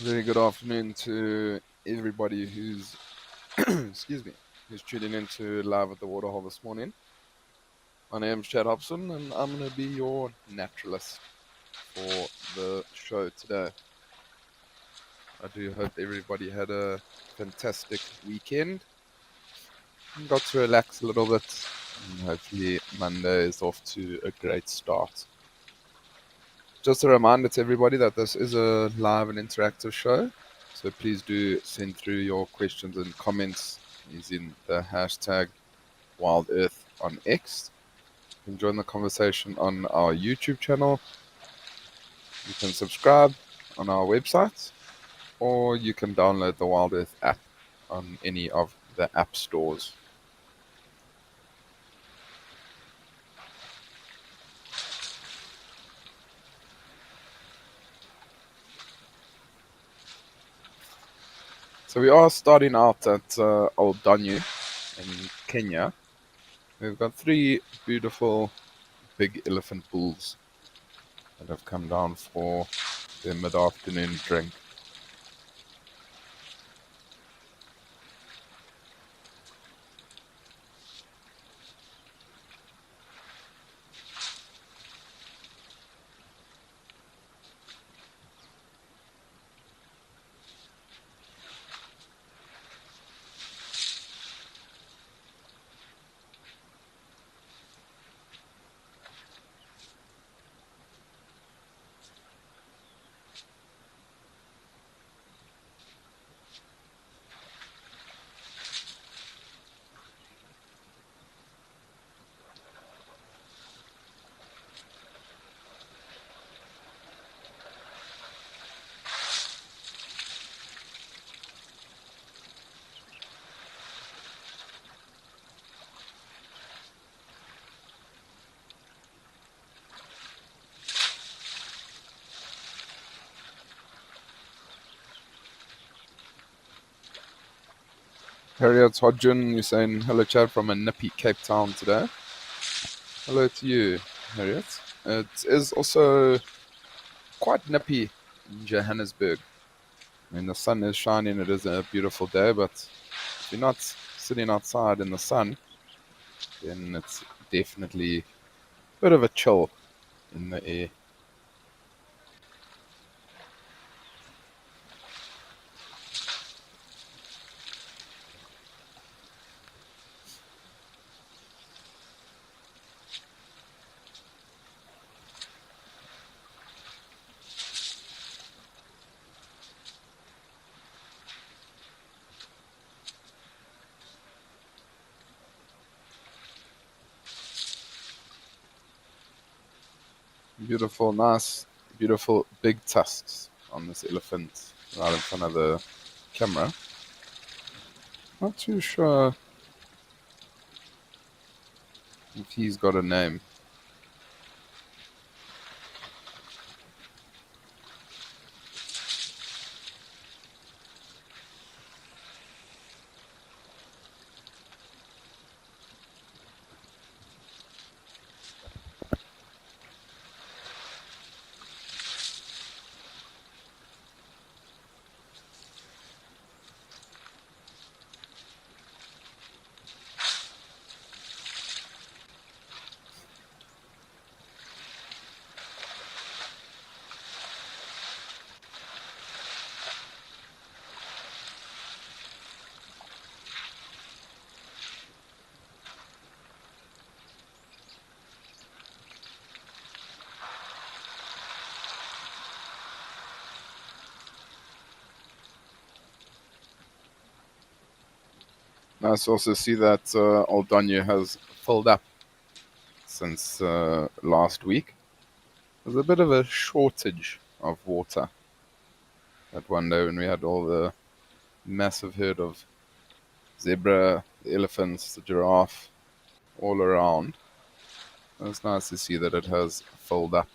Very good afternoon to everybody who's excuse me, who's tuning in to Live at the Waterhole this morning. My name's Chad Hobson and I'm gonna be your naturalist for the show today. I do hope everybody had a fantastic weekend and got to relax a little bit, and hopefully Monday is off to a great start. Just a reminder to everybody that this is a live and interactive show, so please do send through your questions and comments using the hashtag WildEarth on X. You can join the conversation on our YouTube channel. You can subscribe on our website, or you can download the WildEarth app on any of the app stores. So we are starting out at Old Doniu in Kenya. We've got three beautiful big elephant bulls that have come down for their mid-afternoon drink. Harriet Hodgin, you're saying hello, Chad, from a nippy Cape Town today. Hello to you, Harriet. It is also quite nippy in Johannesburg. I mean, the sun is shining, it is a beautiful day, but if you're not sitting outside in the sun, then it's definitely a bit of a chill in the air. Beautiful, nice, beautiful big tusks on this elephant right in front of the camera. Not too sure if he's got a name. Nice to also see that Old Doniu has filled up since last week. There's a bit of a shortage of water that one day when we had all the massive herd of zebra, the elephants, the giraffe all around. It's nice to see that it has filled up.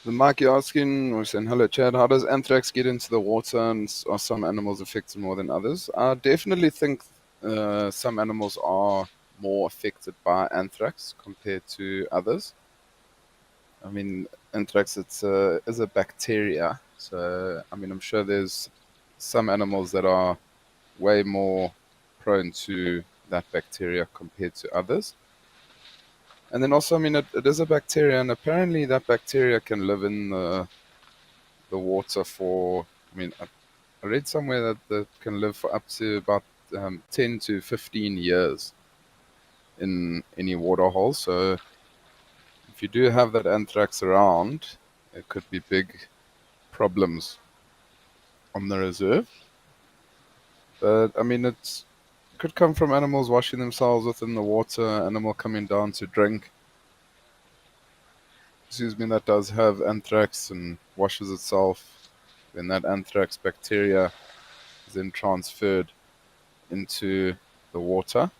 The Mike, you're asking, or saying, hello, Chad, how does anthrax get into the water and are some animals affected more than others? I definitely think some animals are more affected by anthrax compared to others. I mean, anthrax is a bacteria, so I mean, I'm sure there's some animals that are way more prone to that bacteria compared to others. And then also, I mean, it is a bacteria, and apparently that bacteria can live in the water for, I mean, I read somewhere that can live for up to about 10 to 15 years in any water hole. So if you do have that anthrax around, it could be big problems on the reserve. But I mean, it could come from animals washing themselves within the water, animal coming down to drink. Excuse me, that does have anthrax and washes itself. Then that anthrax bacteria is then transferred into the water.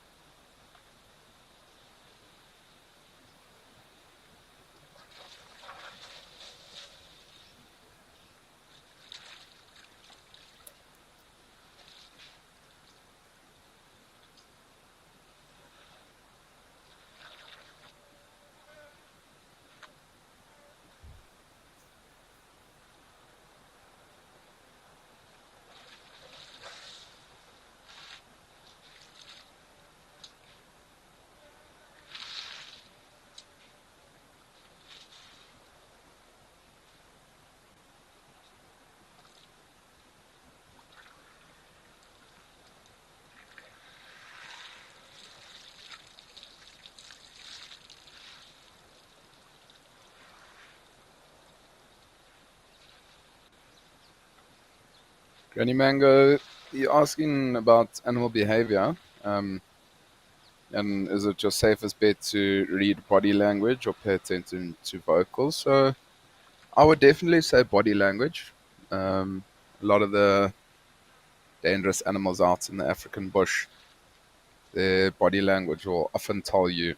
Granny Mango, you're asking about animal behavior. And is it your safest bet to read body language or pay attention to vocals? So I would definitely say body language. A lot of the dangerous animals out in the African bush, their body language will often tell you,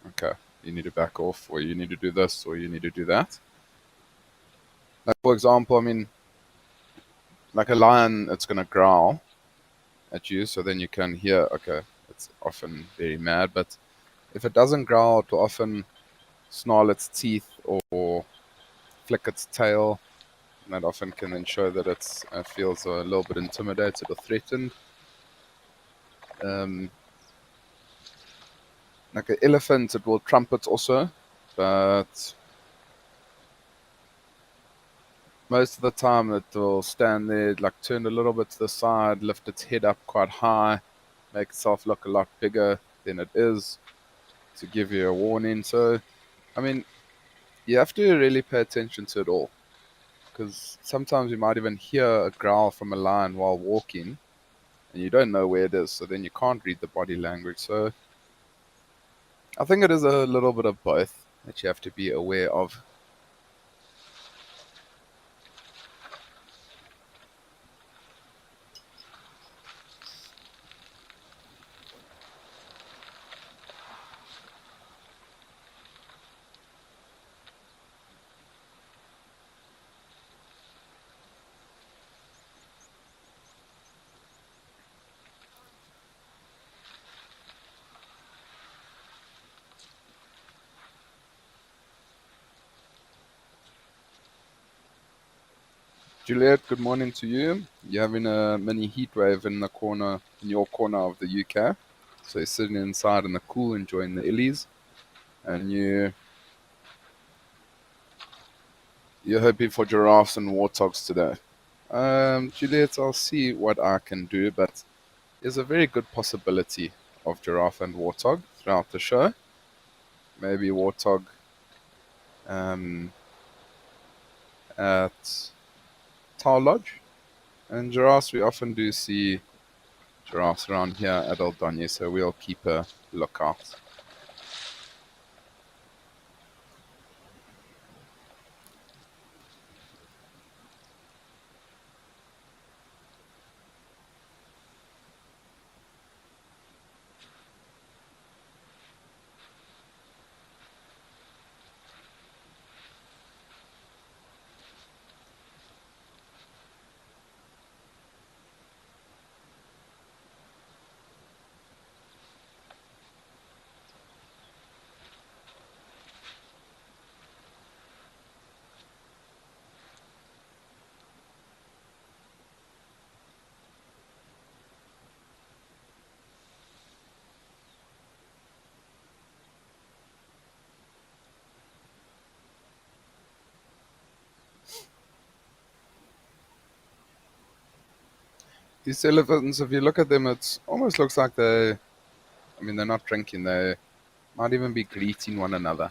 okay, you need to back off, or you need to do this, or you need to do that. Like, for example, I mean, like a lion, it's going to growl at you, so then you can hear, okay, it's often very mad. But if it doesn't growl, it will often snarl its teeth or flick its tail. And that often can then show that it feels a little bit intimidated or threatened. Um, like an elephant, it will trumpet also, but most of the time it will stand there, like turn a little bit to the side, lift its head up quite high, make itself look a lot bigger than it is to give you a warning. So, I mean, you have to really pay attention to it all, because sometimes you might even hear a growl from a lion while walking, and you don't know where it is, so then you can't read the body language. So I think it is a little bit of both that you have to be aware of. Juliet, good morning to you. You're having a mini heat wave in your corner of the UK. So you're sitting inside in the cool, enjoying the illies, and you're hoping for giraffes and warthogs today. Juliet, I'll see what I can do, but there's a very good possibility of giraffe and warthog throughout the show. Maybe warthog um, at Tower Lodge, and giraffes. We often do see giraffes around here at Old Doniu, so we'll keep a lookout. These elephants, if you look at them, it almost looks like they're not drinking, they might even be greeting one another.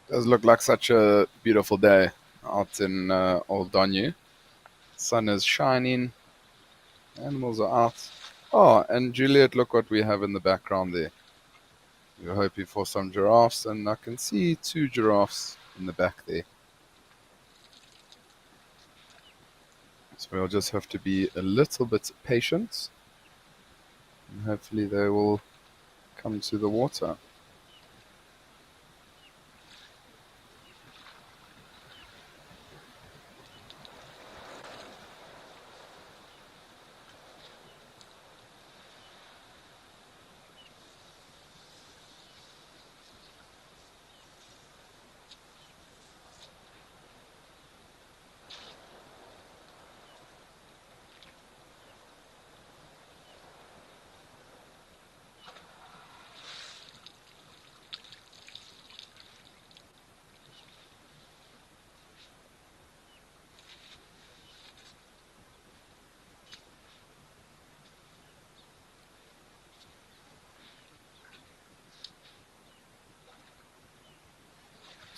It does look like such a beautiful day out in Old Doniu. Sun is shining, animals are out. Oh, and Juliet, look what we have in the background there. We're hoping for some giraffes, and I can see two giraffes in the back there. So we'll just have to be a little bit patient, and hopefully they will come to the water.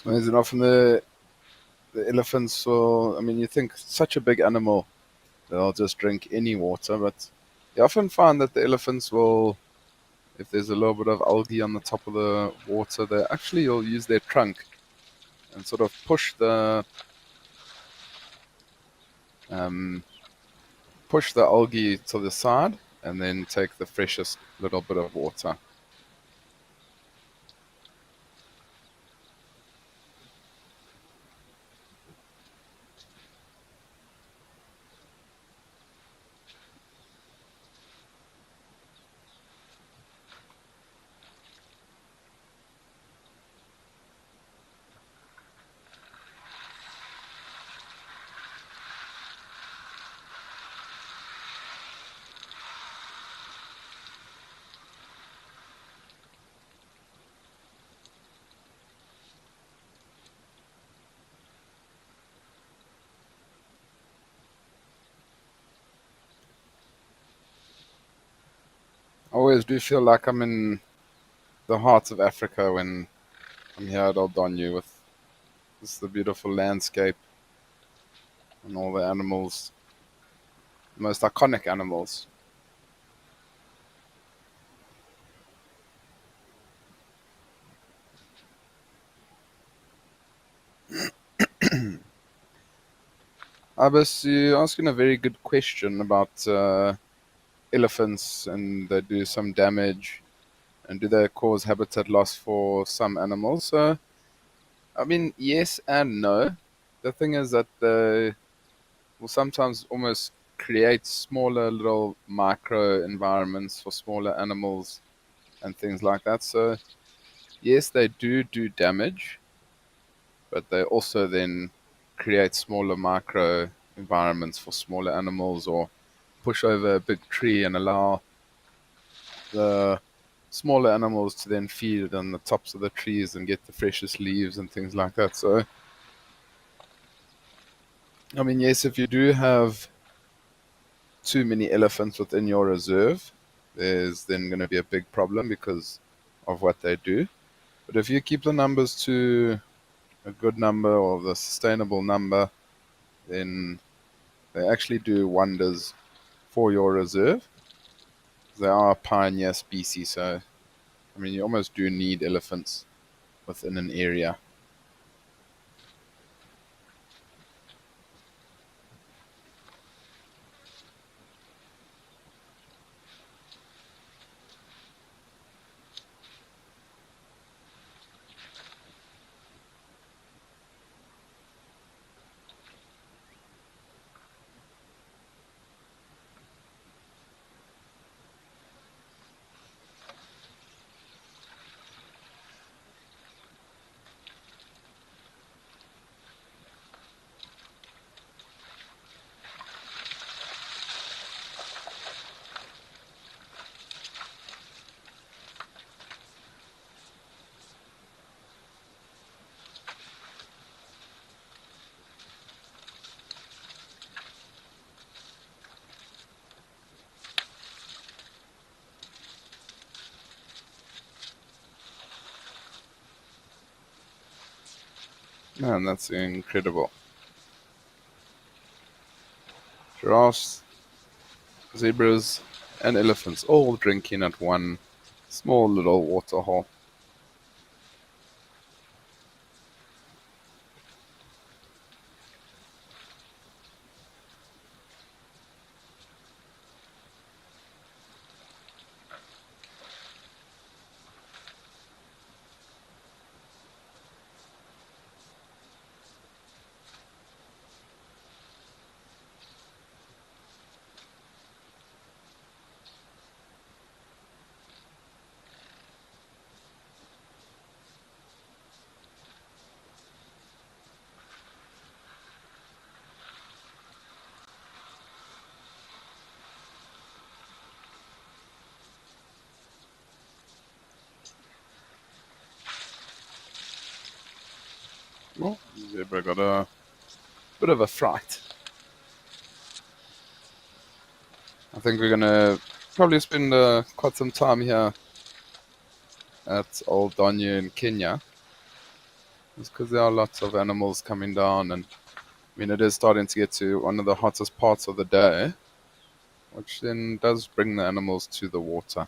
It's amazing. Often the elephants will, I mean, you think such a big animal, they'll just drink any water, but you often find that the elephants will, if there's a little bit of algae on the top of the water, they actually will use their trunk and sort of um, push the algae to the side and then take the freshest little bit of water. always do feel like I'm in the heart of Africa when I'm here at Old Doniu with just the beautiful landscape and all the animals, the most iconic animals. Abbas, you're asking a very good question about elephants and they do some damage and do they cause habitat loss for some animals? I mean, yes and no. The thing is that they will sometimes almost create smaller little micro environments for smaller animals and things like that. So, yes, they do damage, but they also then create smaller micro environments for smaller animals or push over a big tree and allow the smaller animals to then feed on the tops of the trees and get the freshest leaves and things like that. So, I mean, yes, if you do have too many elephants within your reserve, there's then going to be a big problem because of what they do. But if you keep the numbers to a good number or the sustainable number, then they actually do wonders for your reserve. They are a pioneer species, so I mean, you almost do need elephants within an area. Man, that's incredible. Giraffes, zebras, and elephants all drinking at one small little waterhole. Well, zebra got a bit of a fright. I think we're gonna probably spend quite some time here at Old Doniu in Kenya, just because there are lots of animals coming down, and I mean it is starting to get to one of the hottest parts of the day, which then does bring the animals to the water.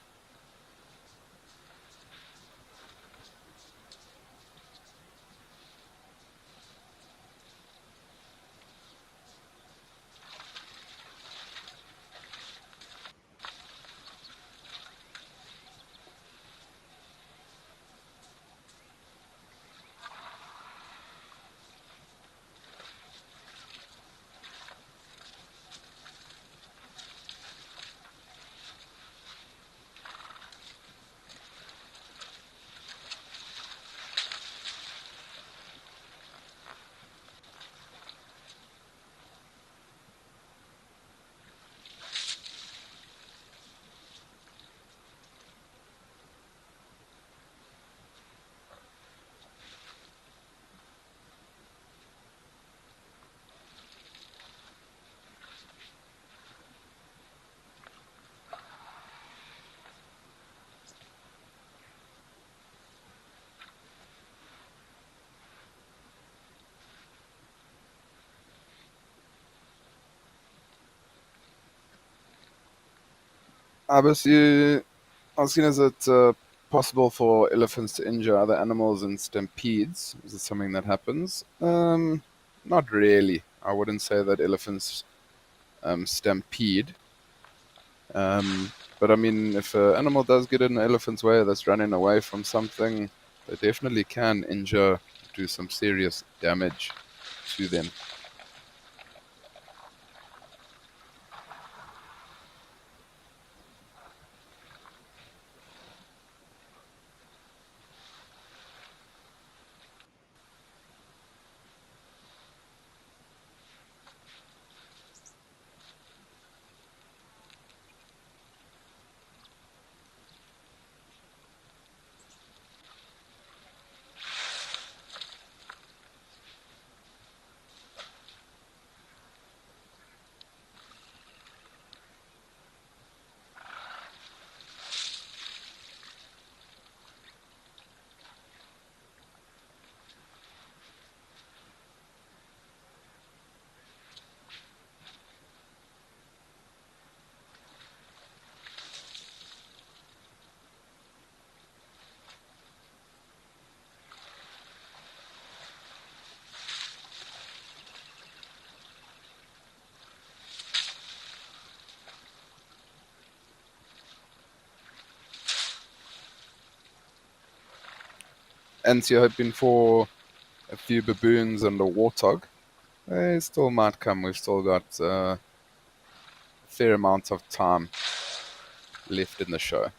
Abus, you asking, is it possible for elephants to injure other animals in stampedes? Is it something that happens? Not really. I wouldn't say that elephants stampede. But I mean, if an animal does get in an elephant's way that's running away from something, they definitely can injure, do some serious damage to them. And so you're hoping for a few baboons and a warthog. They still might come. We've still got a fair amount of time left in the show.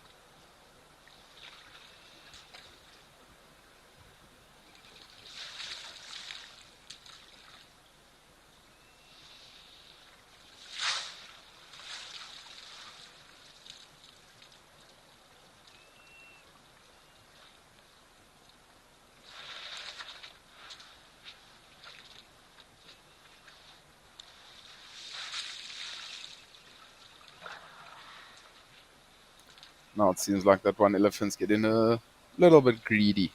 Now it seems like that one elephant's getting a little bit greedy,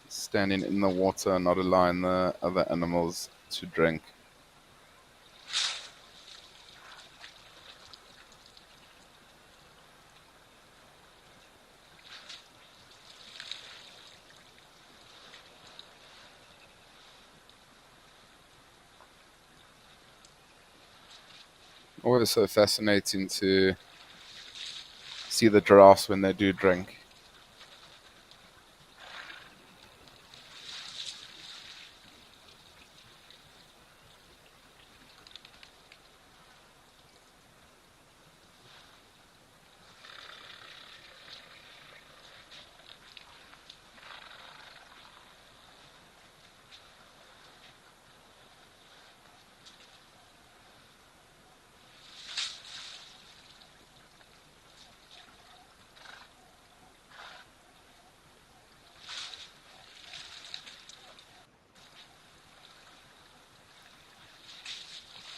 standing in the water and not allowing the other animals to drink. Always so fascinating to see the giraffes when they do drink.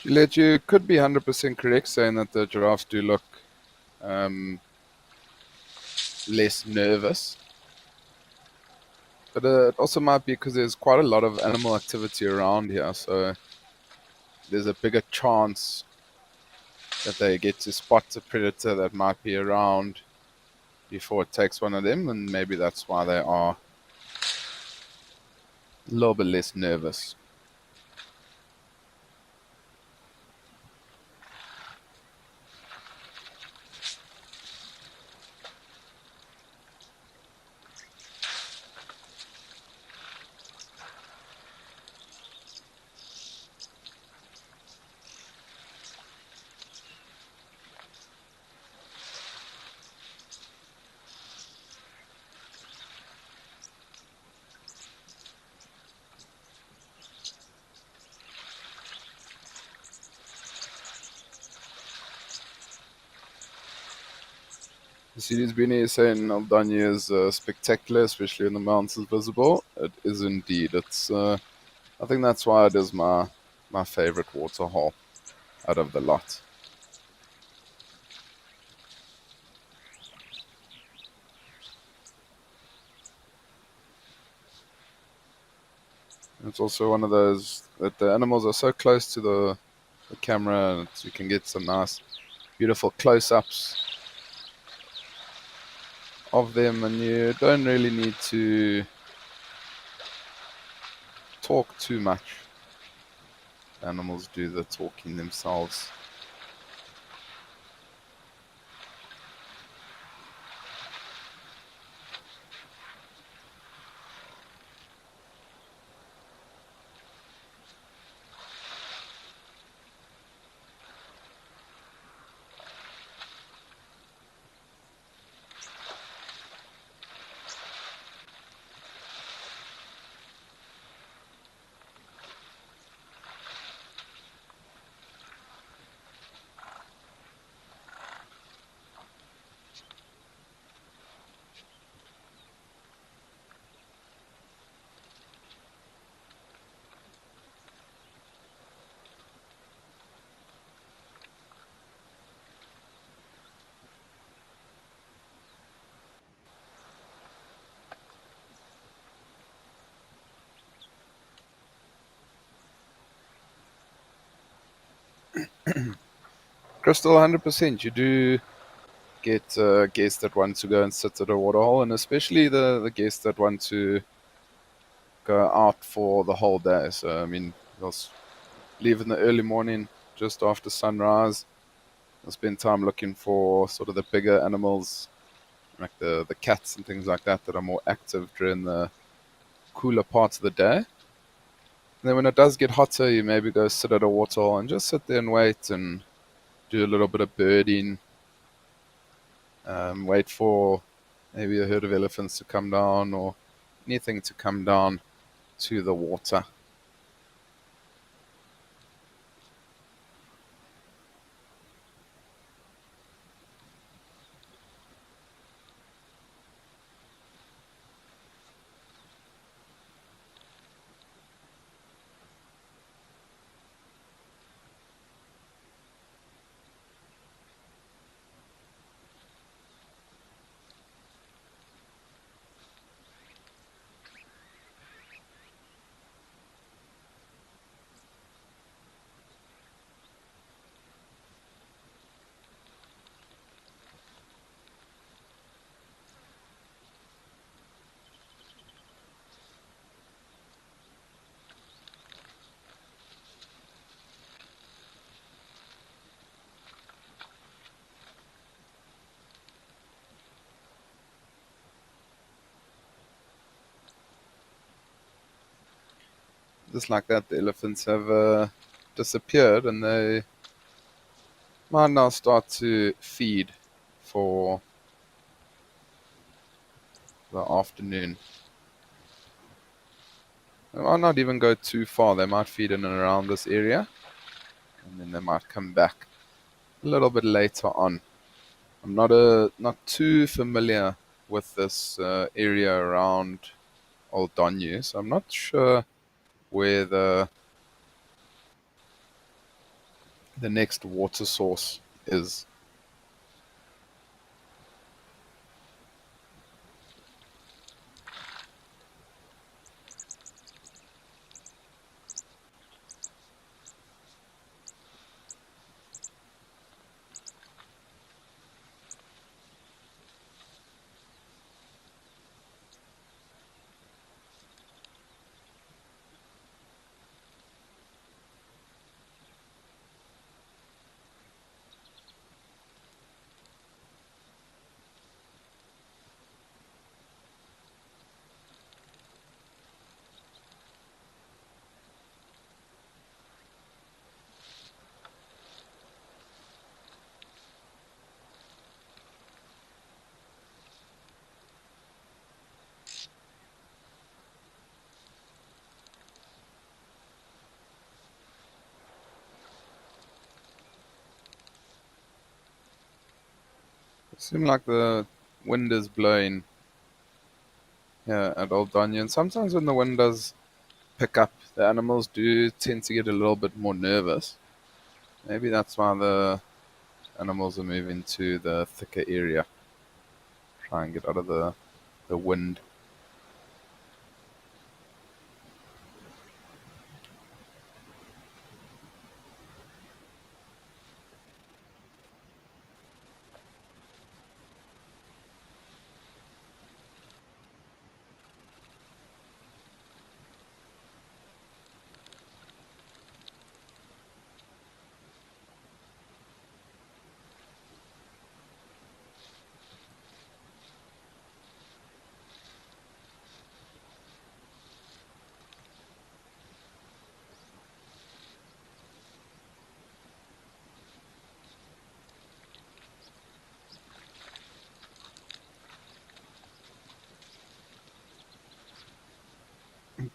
Juliet, you could be 100% correct saying that the giraffes do look um, less nervous. But it also might be because there's quite a lot of animal activity around here, so there's a bigger chance that they get to spot a predator that might be around before it takes one of them, and maybe that's why they are a little bit less nervous. The series Beanie is saying Old Doniu is spectacular, especially when the mountains is visible. It is indeed. It's I think that's why it is my favorite waterhole out of the lot. It's also one of those that the animals are so close to the camera, and you can get some nice beautiful close-ups of them, and you don't really need to talk too much. Animals do the talking themselves. Crystal, 100%. You do get guests that want to go and sit at a waterhole, and especially the guests that want to go out for the whole day. So, I mean, they'll leave in the early morning, just after sunrise. They'll spend time looking for sort of the bigger animals, like the cats and things like that are more active during the cooler parts of the day. And then when it does get hotter, you maybe go sit at a waterhole and just sit there and wait and do a little bit of birding. Wait for maybe a herd of elephants to come down or anything to come down to the water. Just like that, the elephants have disappeared, and they might now start to feed for the afternoon. They might not even go too far. They might feed in and around this area, and then they might come back a little bit later on. I'm not too familiar with this area around Old Doniu, so I'm not sure where the next water source is. It seems like the wind is blowing here at Old Doniu, and sometimes when the wind does pick up, the animals do tend to get a little bit more nervous. Maybe that's why the animals are moving to the thicker area, try and get out of the wind.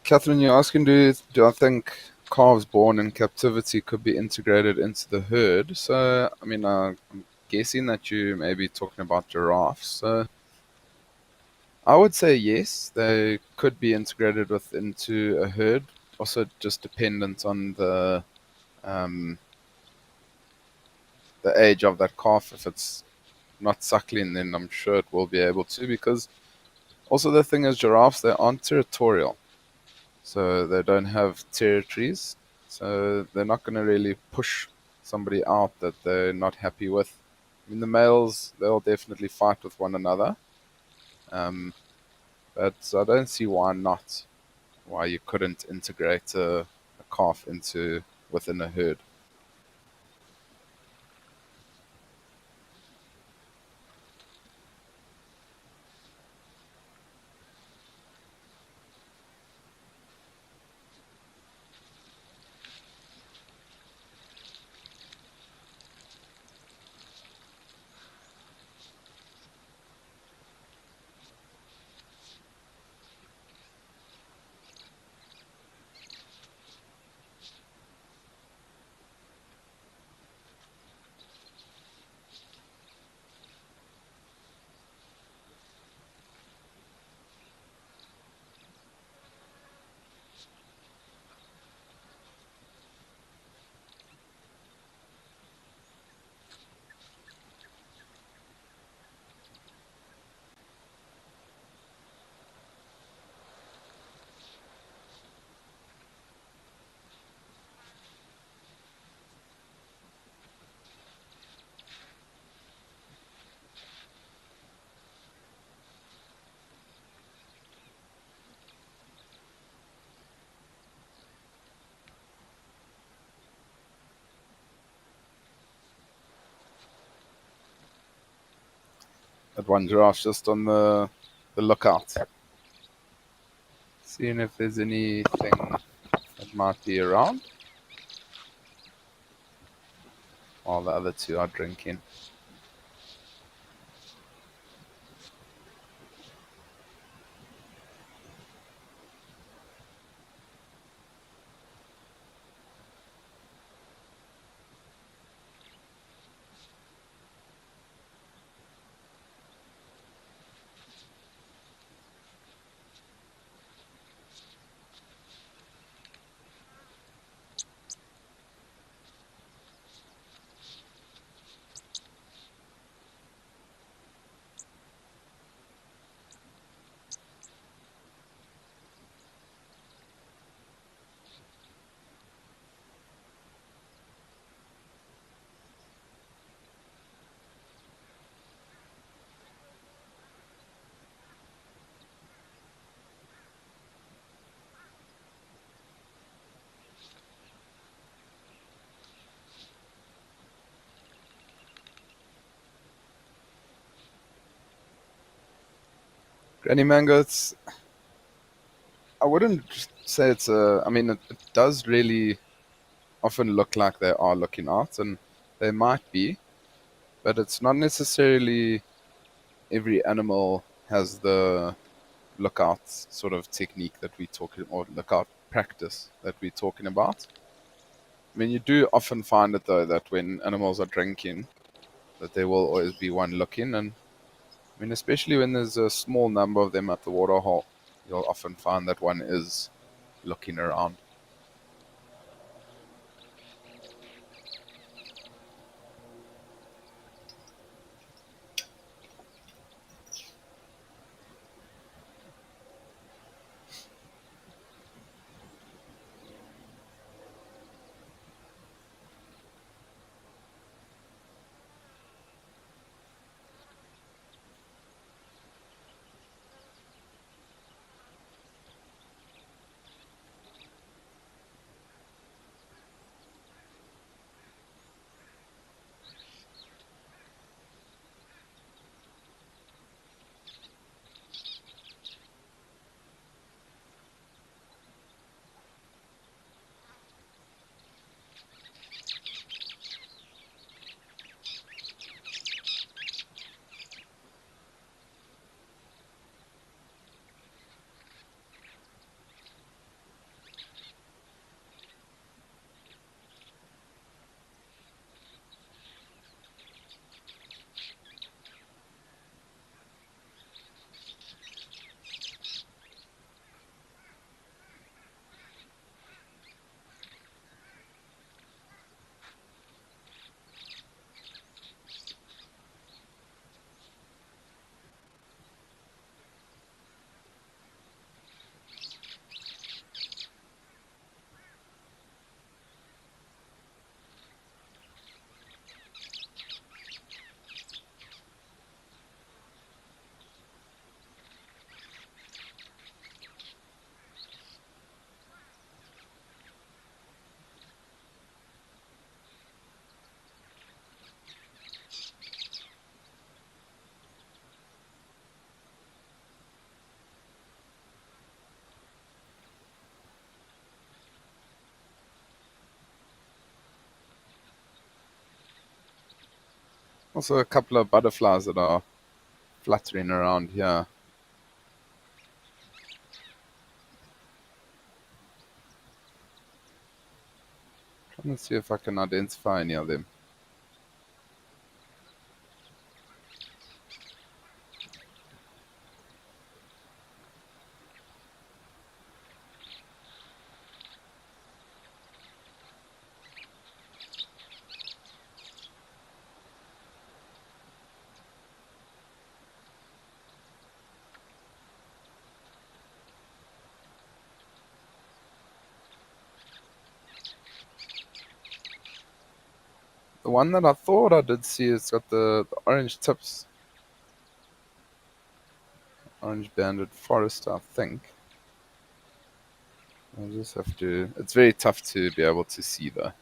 Catherine, you're asking, do I think calves born in captivity could be integrated into the herd? So, I mean, I'm guessing that you may be talking about giraffes. So, I would say yes, they could be integrated with into a herd. Also, just dependent on um, the age of that calf. If it's not suckling, then I'm sure it will be able to. Because also the thing is, giraffes, they aren't territorial. So they don't have territories. So they're not going to really push somebody out that they're not happy with. I mean, the males, they'll definitely fight with one another. Um, but I don't see why not. Why you couldn't integrate a calf into within a herd. That one giraffe's just on the lookout, seeing if there's anything that might be around while the other two are drinking. Granny mango, I wouldn't say it's a. I mean, it does really often look like they are looking out, and they might be, but it's not necessarily every animal has the lookout sort of technique that we talking or lookout practice that we're talking about. I mean, you do often find it though that when animals are drinking, that there will always be one looking, and I mean, especially when there's a small number of them at the waterhole, you'll often find that one is looking around. Also a couple of butterflies that are fluttering around here. Trying to see if I can identify any of them. The one that I thought I did see has got the orange tips. Orange banded forest, I think. I'll just have to. It's very tough to be able to see though.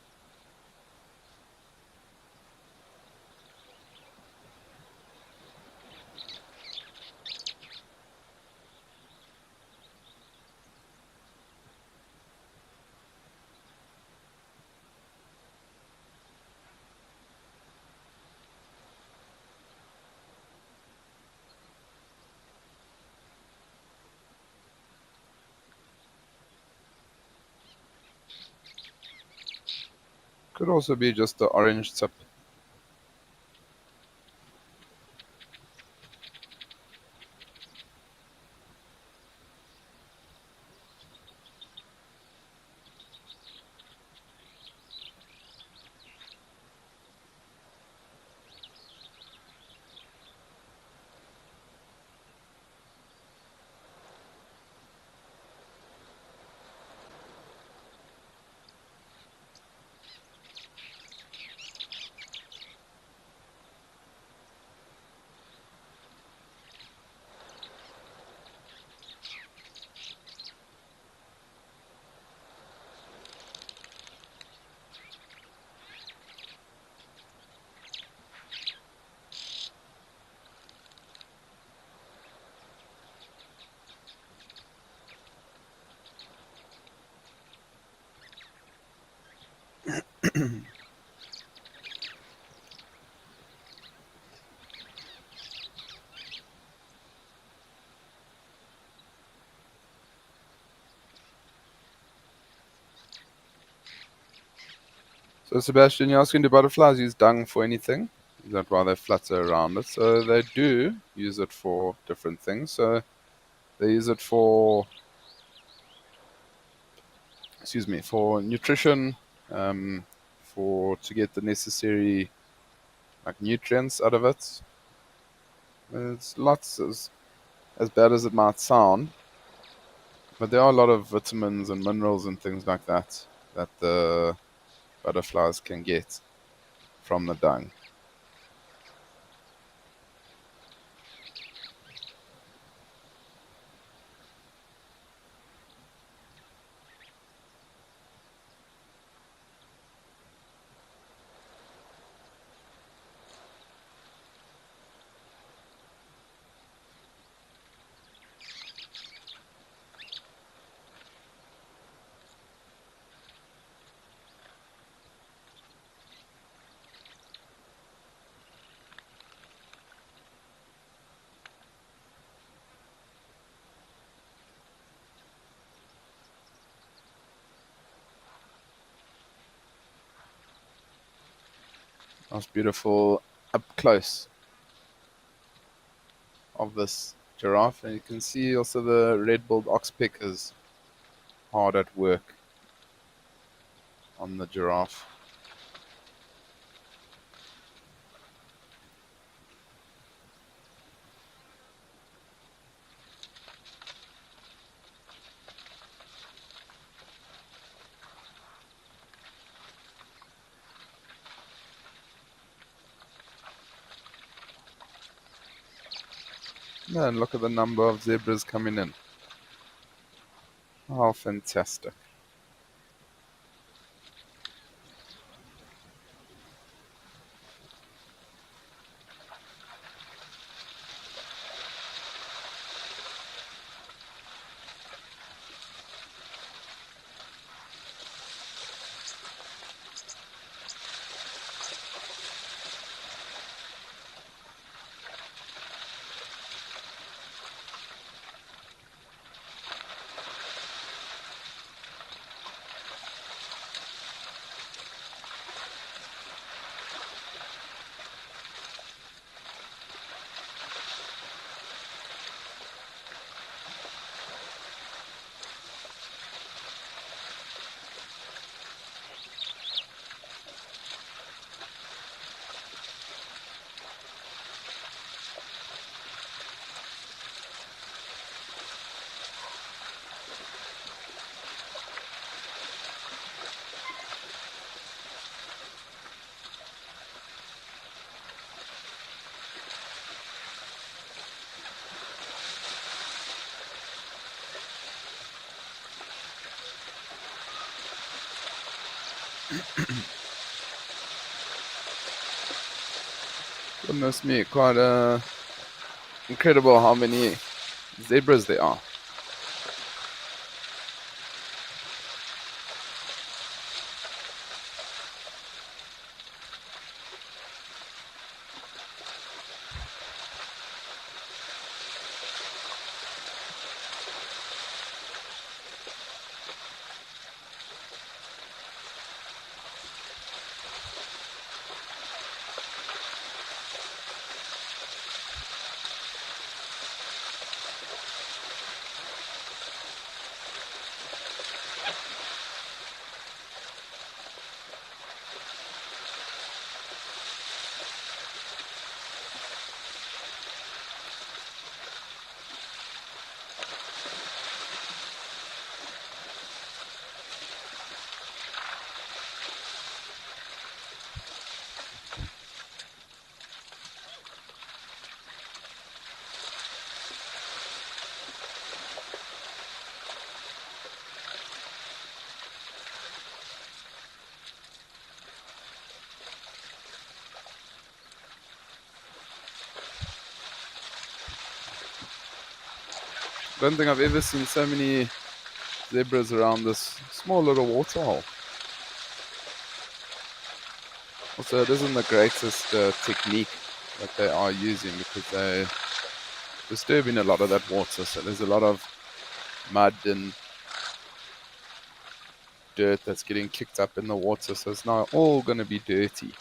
Could also be just the orange tip. So Sebastian, you're asking, do butterflies use dung for anything? Is that why they flutter around it? So they do use it for different things. So they use it for, excuse me, for nutrition, for to get the necessary like nutrients out of it. There's lots as bad as it might sound, but there are a lot of vitamins and minerals and things like that that the butterflies can get from the dung. That's beautiful up close of this giraffe, and you can see also the red-billed oxpeckers hard at work on the giraffe. And look at the number of zebras coming in. How fantastic. Goodness me, quite incredible how many zebras there are. I don't think I've ever seen so many zebras around this small little waterhole. Also, it isn't the greatest technique that they are using because they're disturbing a lot of that water. So there's a lot of mud and dirt that's getting kicked up in the water. So it's now all going to be dirty.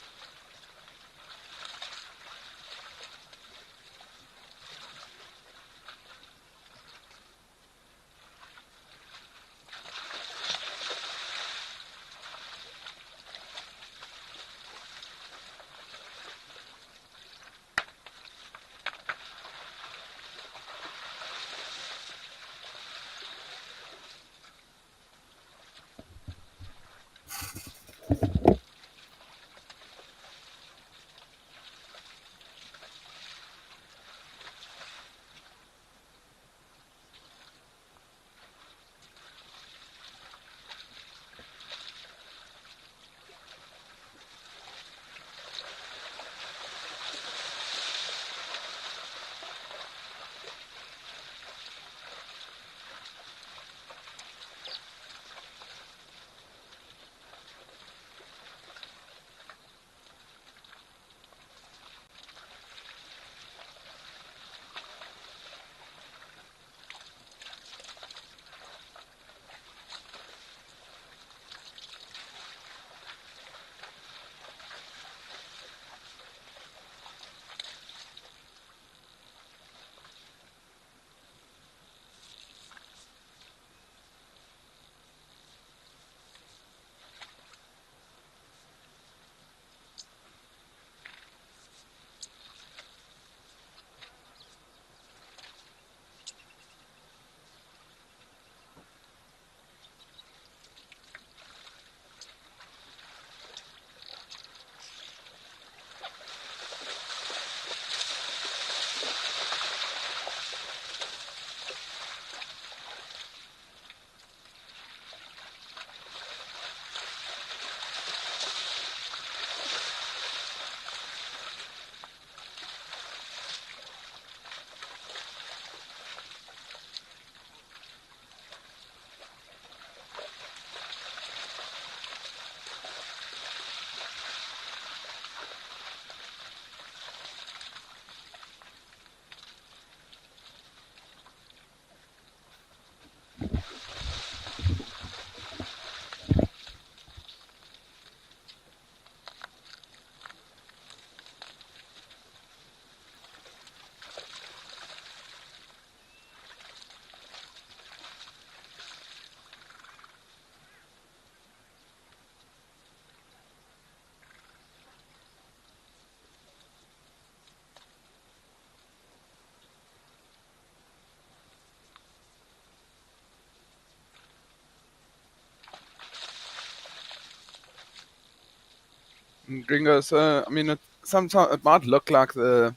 Gringos, I mean, sometimes it might look like the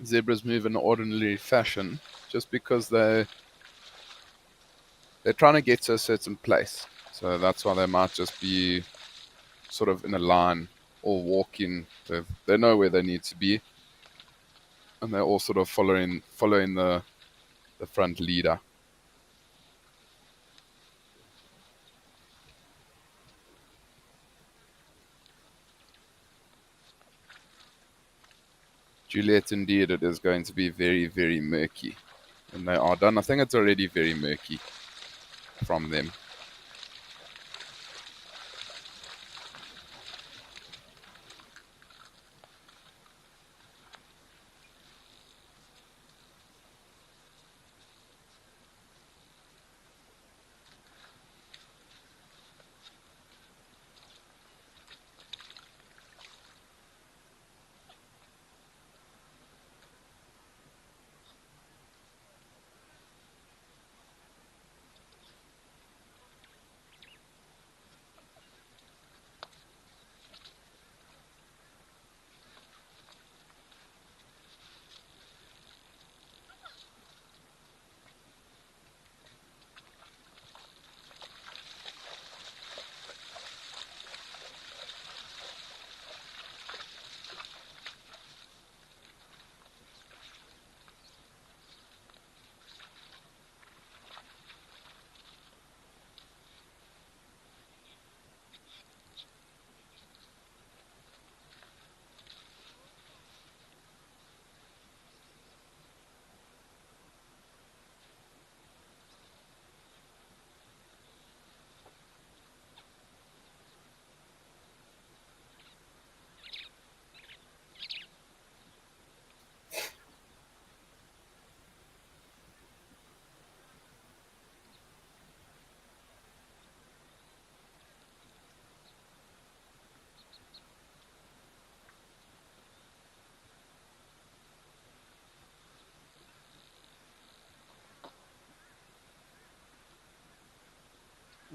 zebras move in an ordinary fashion just because they're trying to get to a certain place. So that's why they might just be sort of in a line, all walking. They know where they need to be, and they're all sort of following the front leader. Juliet, indeed, it is going to be very, very murky when they are done. I think it's already very murky from them.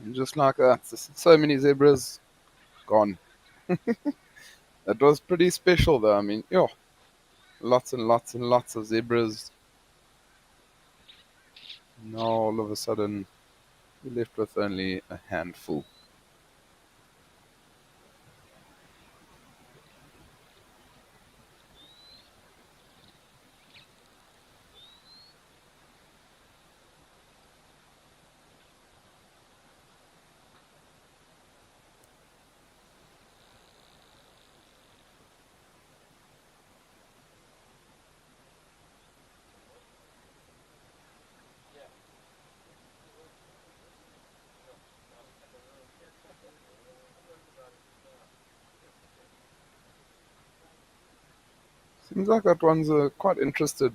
And just like that, so many zebras gone. It was pretty special, though. I mean, yeah, lots and lots and lots of zebras. Now all of a sudden, we're left with only a handful. Seems like that one's quite interested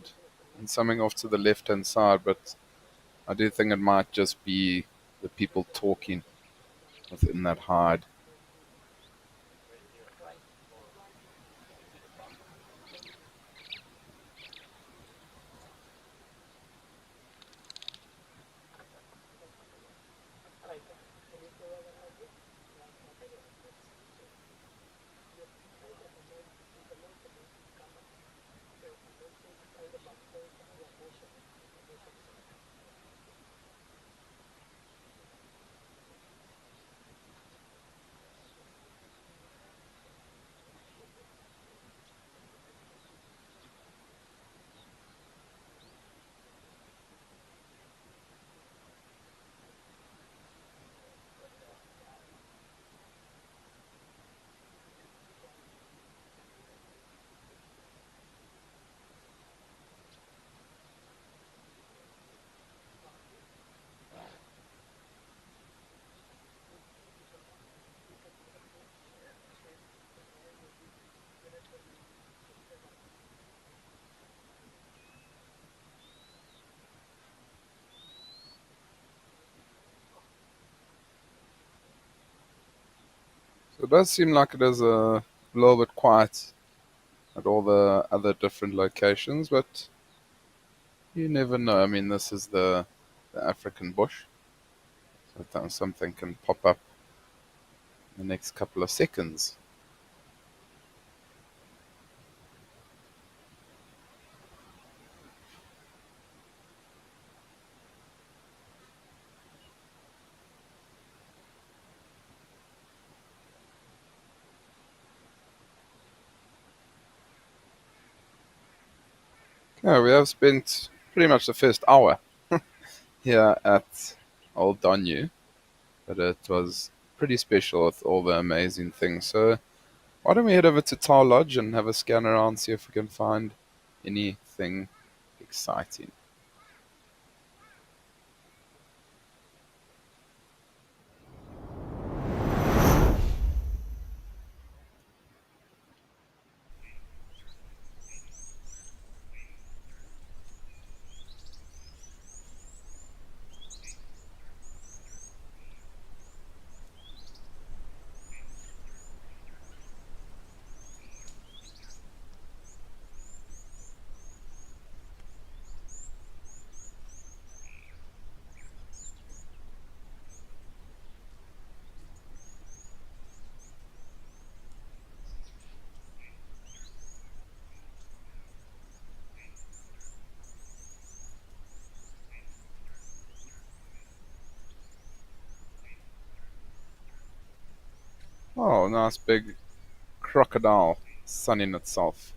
in something off to the left hand side, but I do think it might just be the people talking within that hide. So it does seem like it is a little bit quiet at all the other different locations, but you never know. I mean, this is the African bush, so something can pop up in the next couple of seconds. Yeah, we have spent pretty much the first hour here at Old Doniu, but it was pretty special with all the amazing things. So why don't we head over to Tar Lodge and have a scan around, see if we can find anything exciting. Oh, nice big crocodile sunning itself.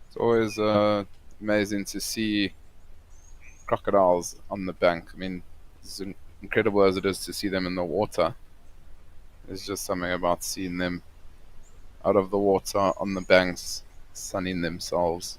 It's always amazing to see crocodiles on the bank. I mean, as incredible as it is to see them in the water, there's just something about seeing them out of the water on the banks, sunning themselves.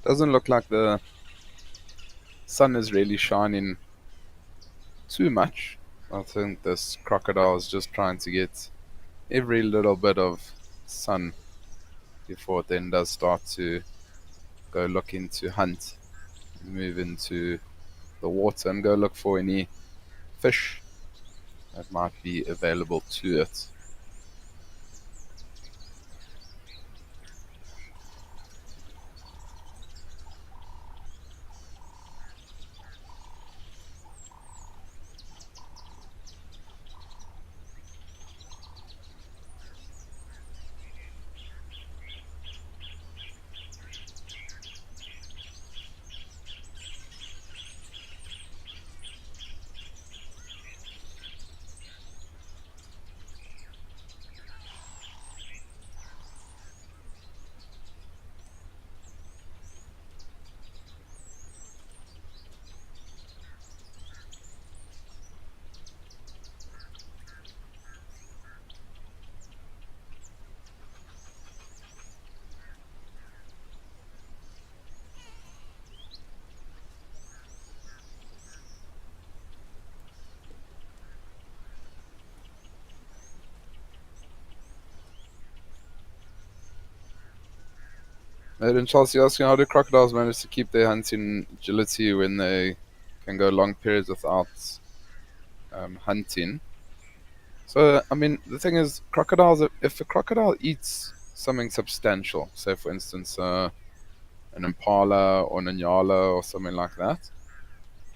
Doesn't look like the sun is really shining too much. I think this crocodile is just trying to get every little bit of sun before it then does start to go looking to hunt, move into the water and go look for any fish that might be available to it. And Chelsea asking, how do crocodiles manage to keep their hunting agility when they can go long periods without hunting? So, I mean, the thing is, crocodiles, if a crocodile eats something substantial, say for instance, an impala or an nyala or something like that,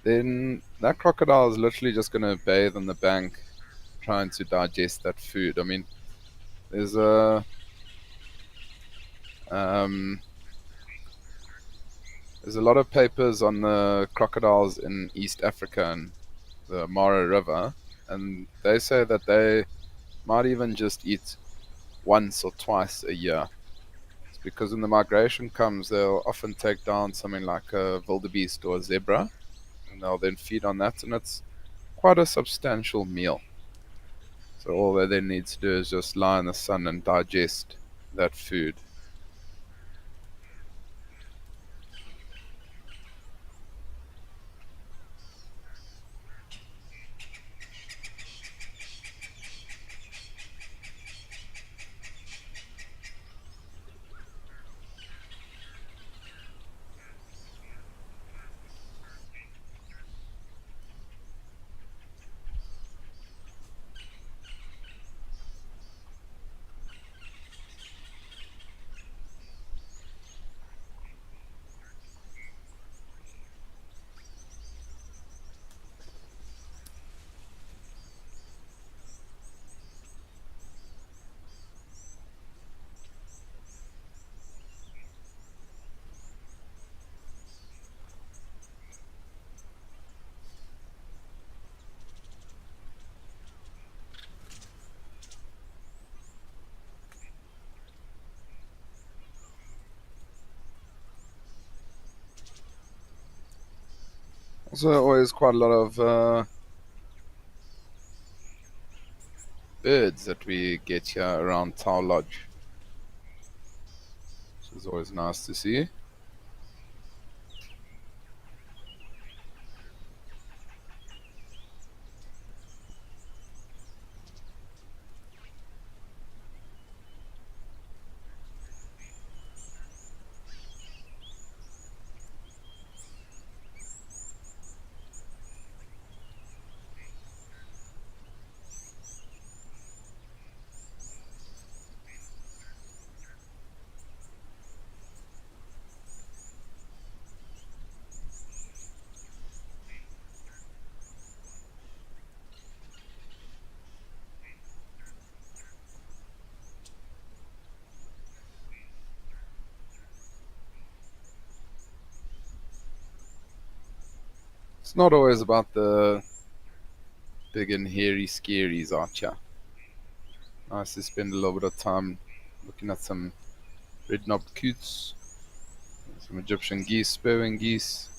then that crocodile is literally just going to bathe on the bank trying to digest that food. I mean, there's um, There's a lot of papers on the crocodiles in East Africa and the Mara River, and they say that they might even just eat once or twice a year. It's because when the migration comes, they'll often take down something like a wildebeest or a zebra, and they'll then feed on that, and it's quite a substantial meal. So all they then need to do is just lie in the sun and digest that food. Also, always quite a lot of birds that we get here around Tower Lodge, which is always nice to see. It's not always about the big and hairy scaries, Archer. Nice to spend a little bit of time looking at some red-knobbed coots, some Egyptian geese, spurwing geese.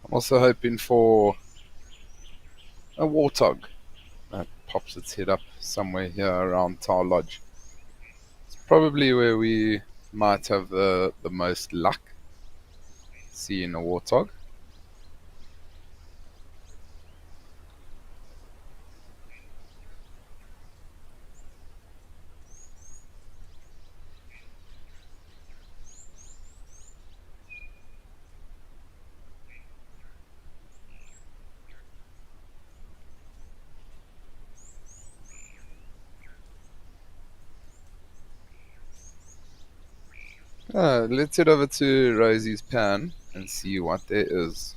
I'm also hoping for a warthog that pops its head up somewhere here around Tower Lodge. It's probably where we might have the most luck seeing a warthog. Let's head over to Rosie's pan and see what there is.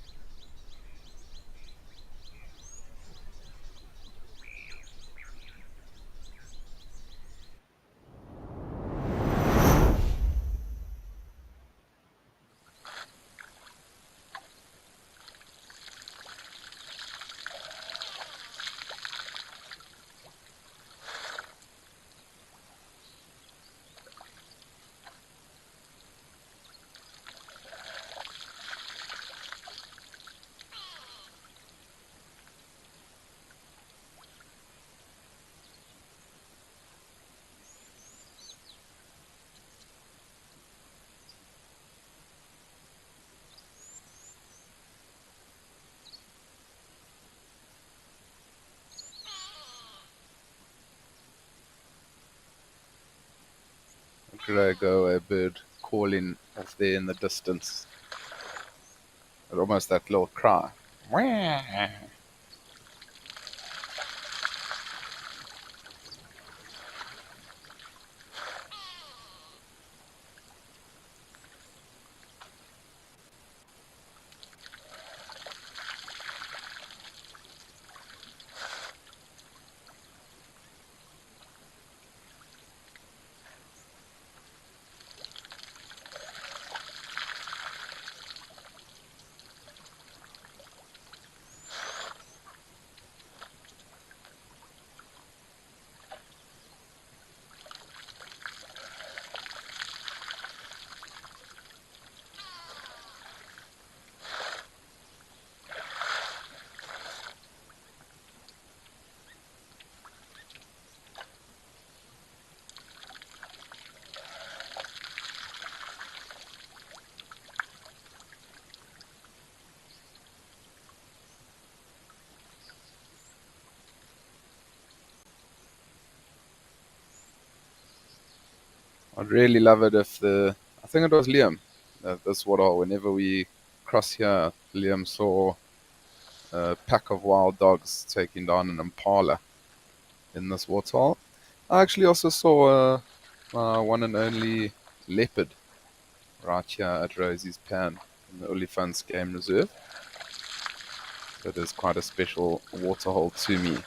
could go a bird calling off there in the distance. Almost that little cry. I'd really love it if I think it was Liam, this waterhole, whenever we cross here, Liam saw a pack of wild dogs taking down an impala in this waterhole. I actually also saw one and only leopard right here at Rosie's Pan in the Olifants Game Reserve. So it is quite a special waterhole to me.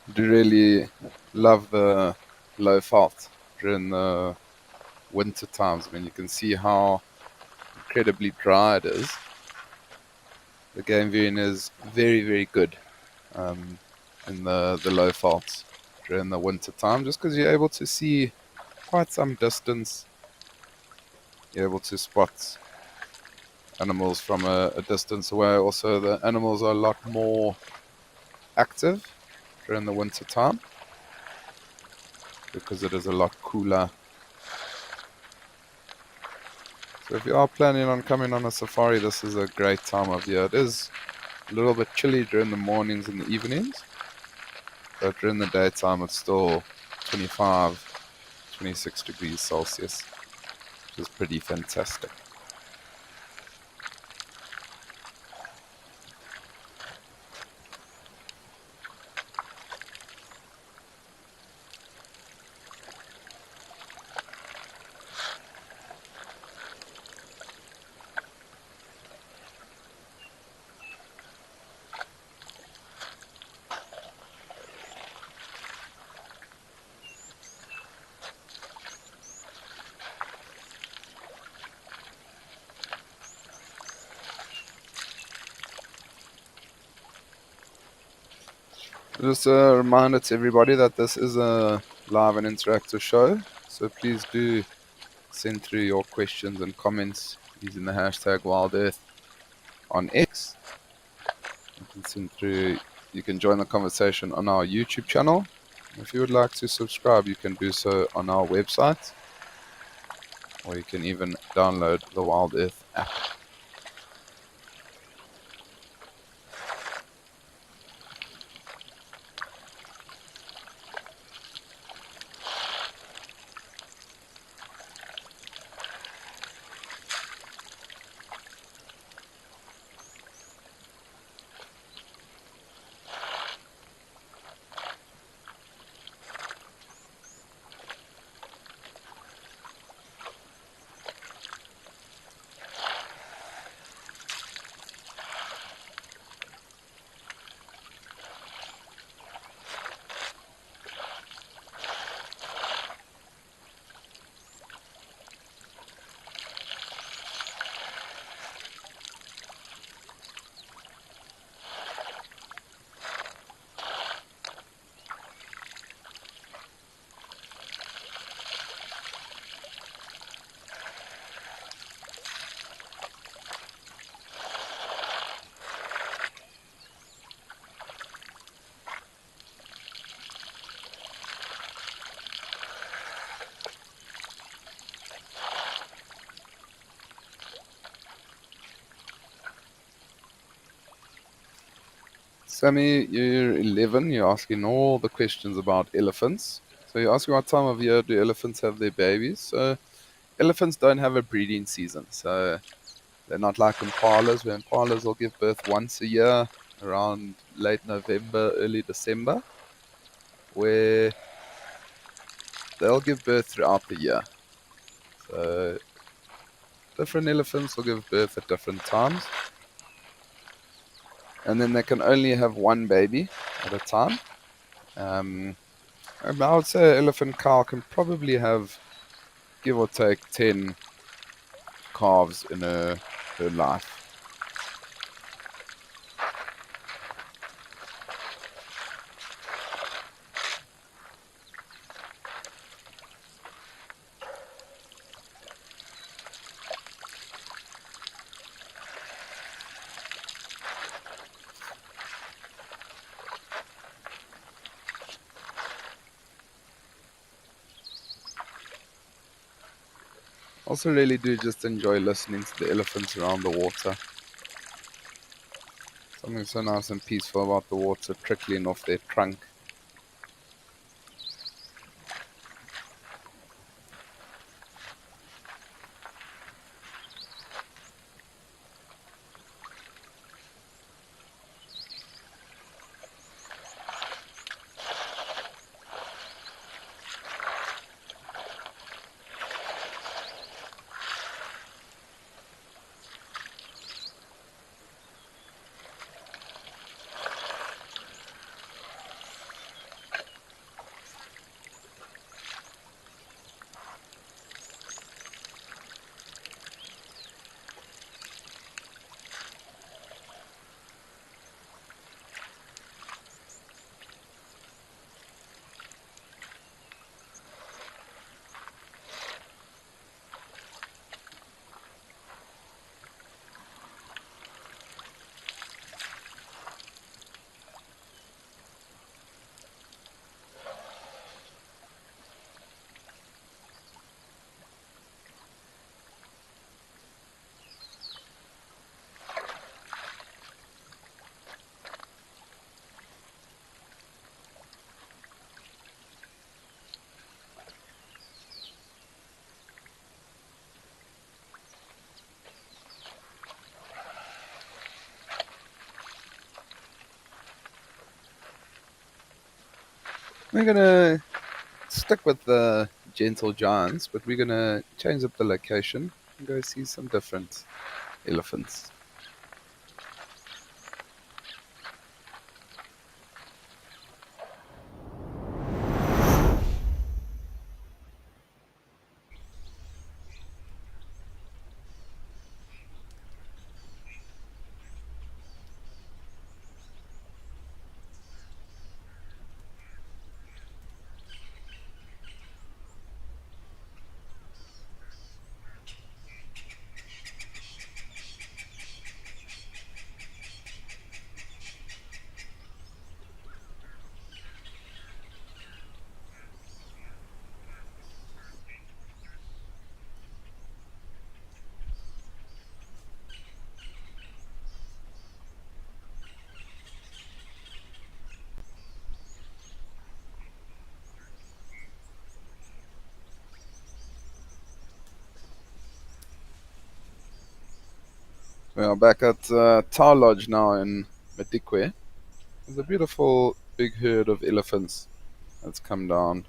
I do really love the low fault during the winter times when you can see how incredibly dry it is. The game viewing is very, very good in the low faults during the winter time, just because you're able to see quite some distance. You're able to spot animals from a distance away. Also, the animals are a lot more active during the winter time because it is a lot cooler. So if you are planning on coming on a safari, this is a great time of year. It is a little bit chilly during the mornings and the evenings, but during the daytime it's still 25, 26 degrees Celsius, which is pretty fantastic. Just a reminder to everybody that this is a live and interactive show, so please do send through your questions and comments using the hashtag WildEarth on X. You can send through. You can join the conversation on our YouTube channel. If you would like to subscribe, you can do so on our website, or you can even download the WildEarth app. Sammy, you're 11. You're asking all the questions about elephants. So you're asking what time of year do elephants have their babies? So elephants don't have a breeding season. So they're not like impalas, where impalas will give birth once a year around late November, early December, where they'll give birth throughout the year. So different elephants will give birth at different times. And then they can only have one baby at a time. And I would say an elephant cow can probably have, give or take, 10 calves in her life. Also really do just enjoy listening to the elephants around the water. Something so nice and peaceful about the water trickling off their trunk. We're gonna stick with the gentle giants, but we're gonna change up the location and go see some different elephants. We are back at Tower Lodge now in Madikwe. There's a beautiful big herd of elephants that's come down.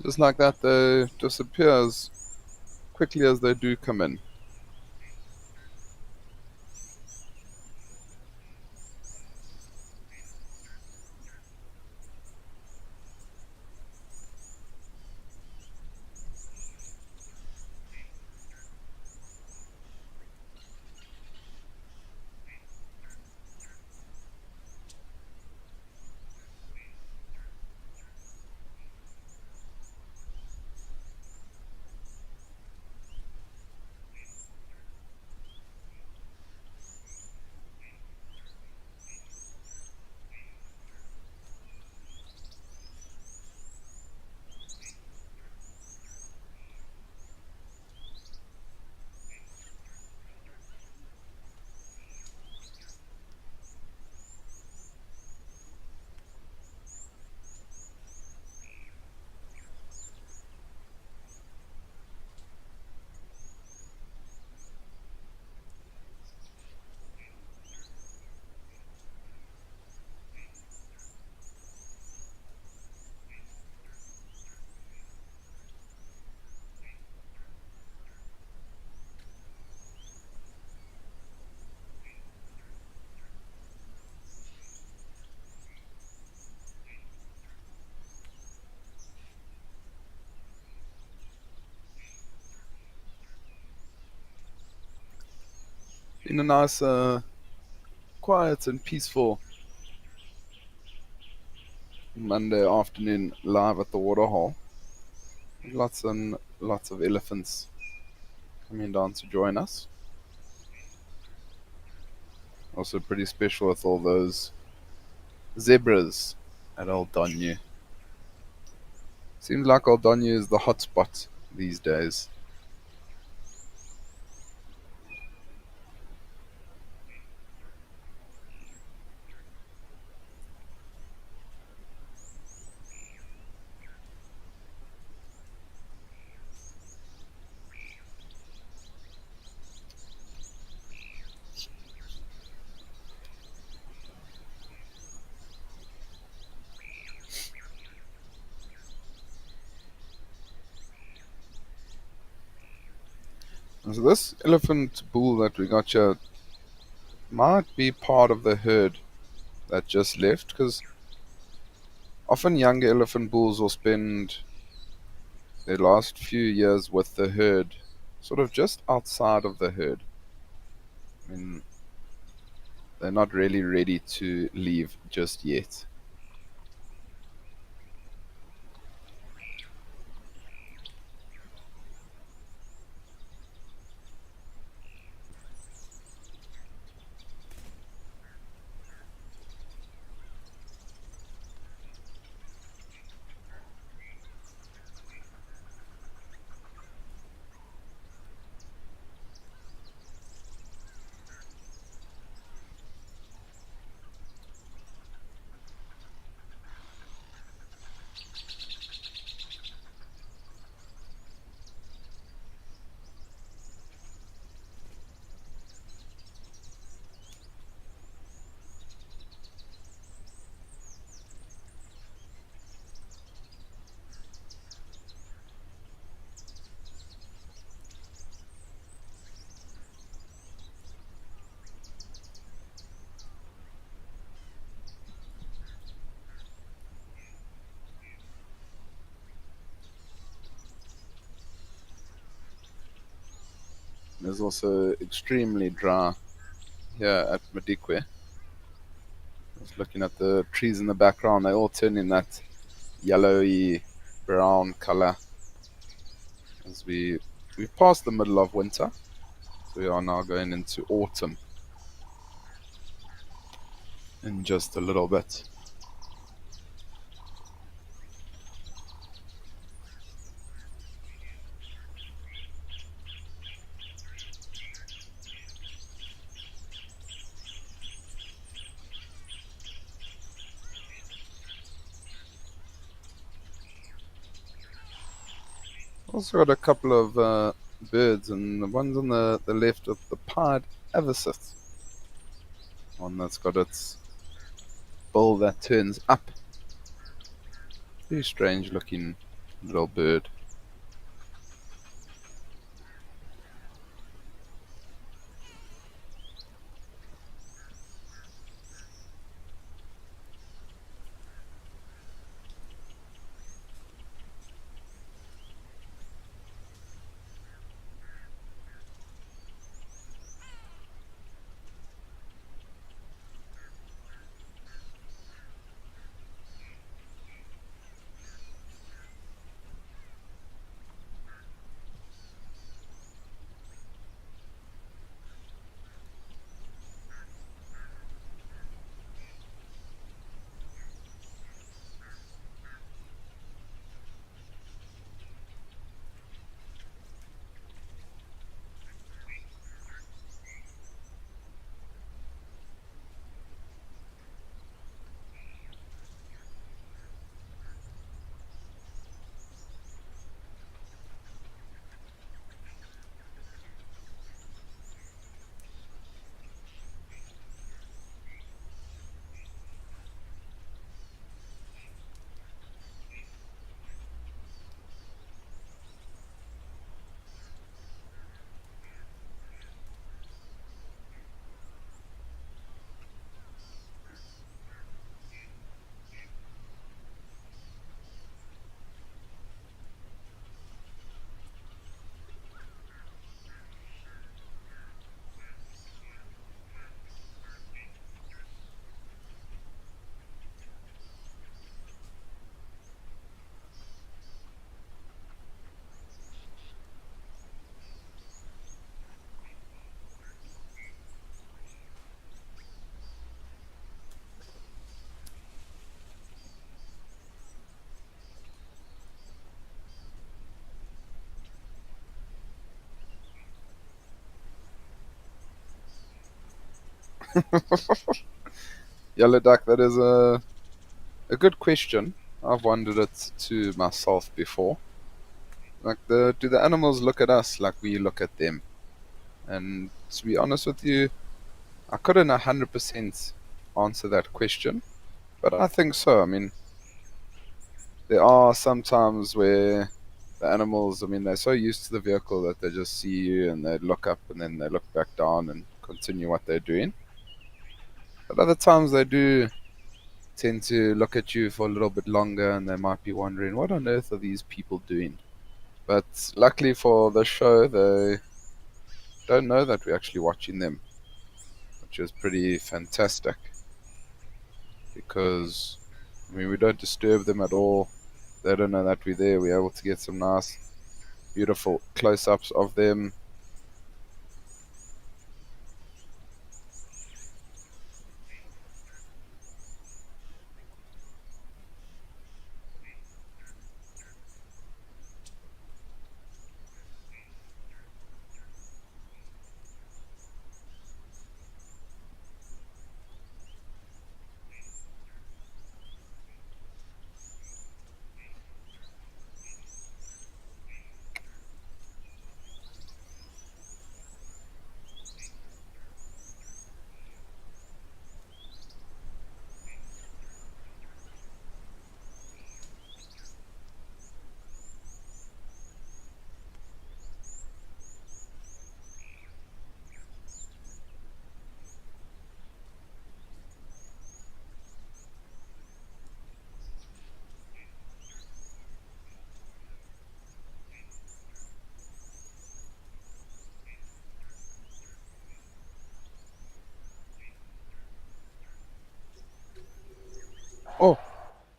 Just like that, they disappear as quickly as they do come in. Been a nice, quiet and peaceful Monday afternoon live at the Waterhole. Lots and lots of elephants coming down to join us. Also pretty special with all those zebras at Old Doniu. Seems like Old Doniu is the hotspot these days. And so this elephant bull that we got here might be part of the herd that just left, because often younger elephant bulls will spend their last few years with the herd, sort of just outside of the herd. I mean, they're not really ready to leave just yet. It's also extremely dry here at Madikwe. I was looking at the trees in the background. They all turn in that yellowy brown color as we've passed the middle of winter. So we are now going into autumn in just a little bit. Also got a couple of birds, and the ones on the left of the pied avocet. One that's got its bill that turns up. Very strange looking little bird. Yellow duck, that is a good question. I've wondered it to myself before. Like, do the animals look at us like we look at them? And to be honest with you, I couldn't 100% answer that question, but I think so. I mean, there are some times where the animals, I mean, they're so used to the vehicle that they just see you and they look up and then they look back down and continue what they're doing. But other times they do tend to look at you for a little bit longer and they might be wondering, what on earth are these people doing? But luckily for the show, they don't know that we're actually watching them, which is pretty fantastic because, I mean, we don't disturb them at all. They don't know that we're there. We're able to get some nice, beautiful close ups of them.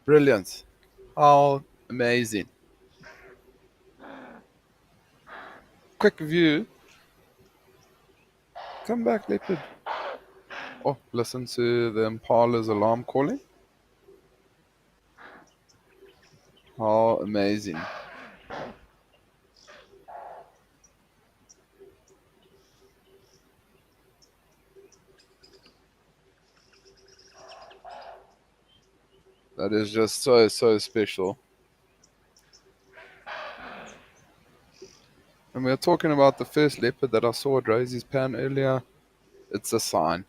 Brilliant. How amazing. Quick view. Come back, Leopard. Oh, listen to the impala's alarm calling. How amazing. That is just so, so special. And we were talking about the first leopard that I saw at Rosie's Pan earlier. It's a sign.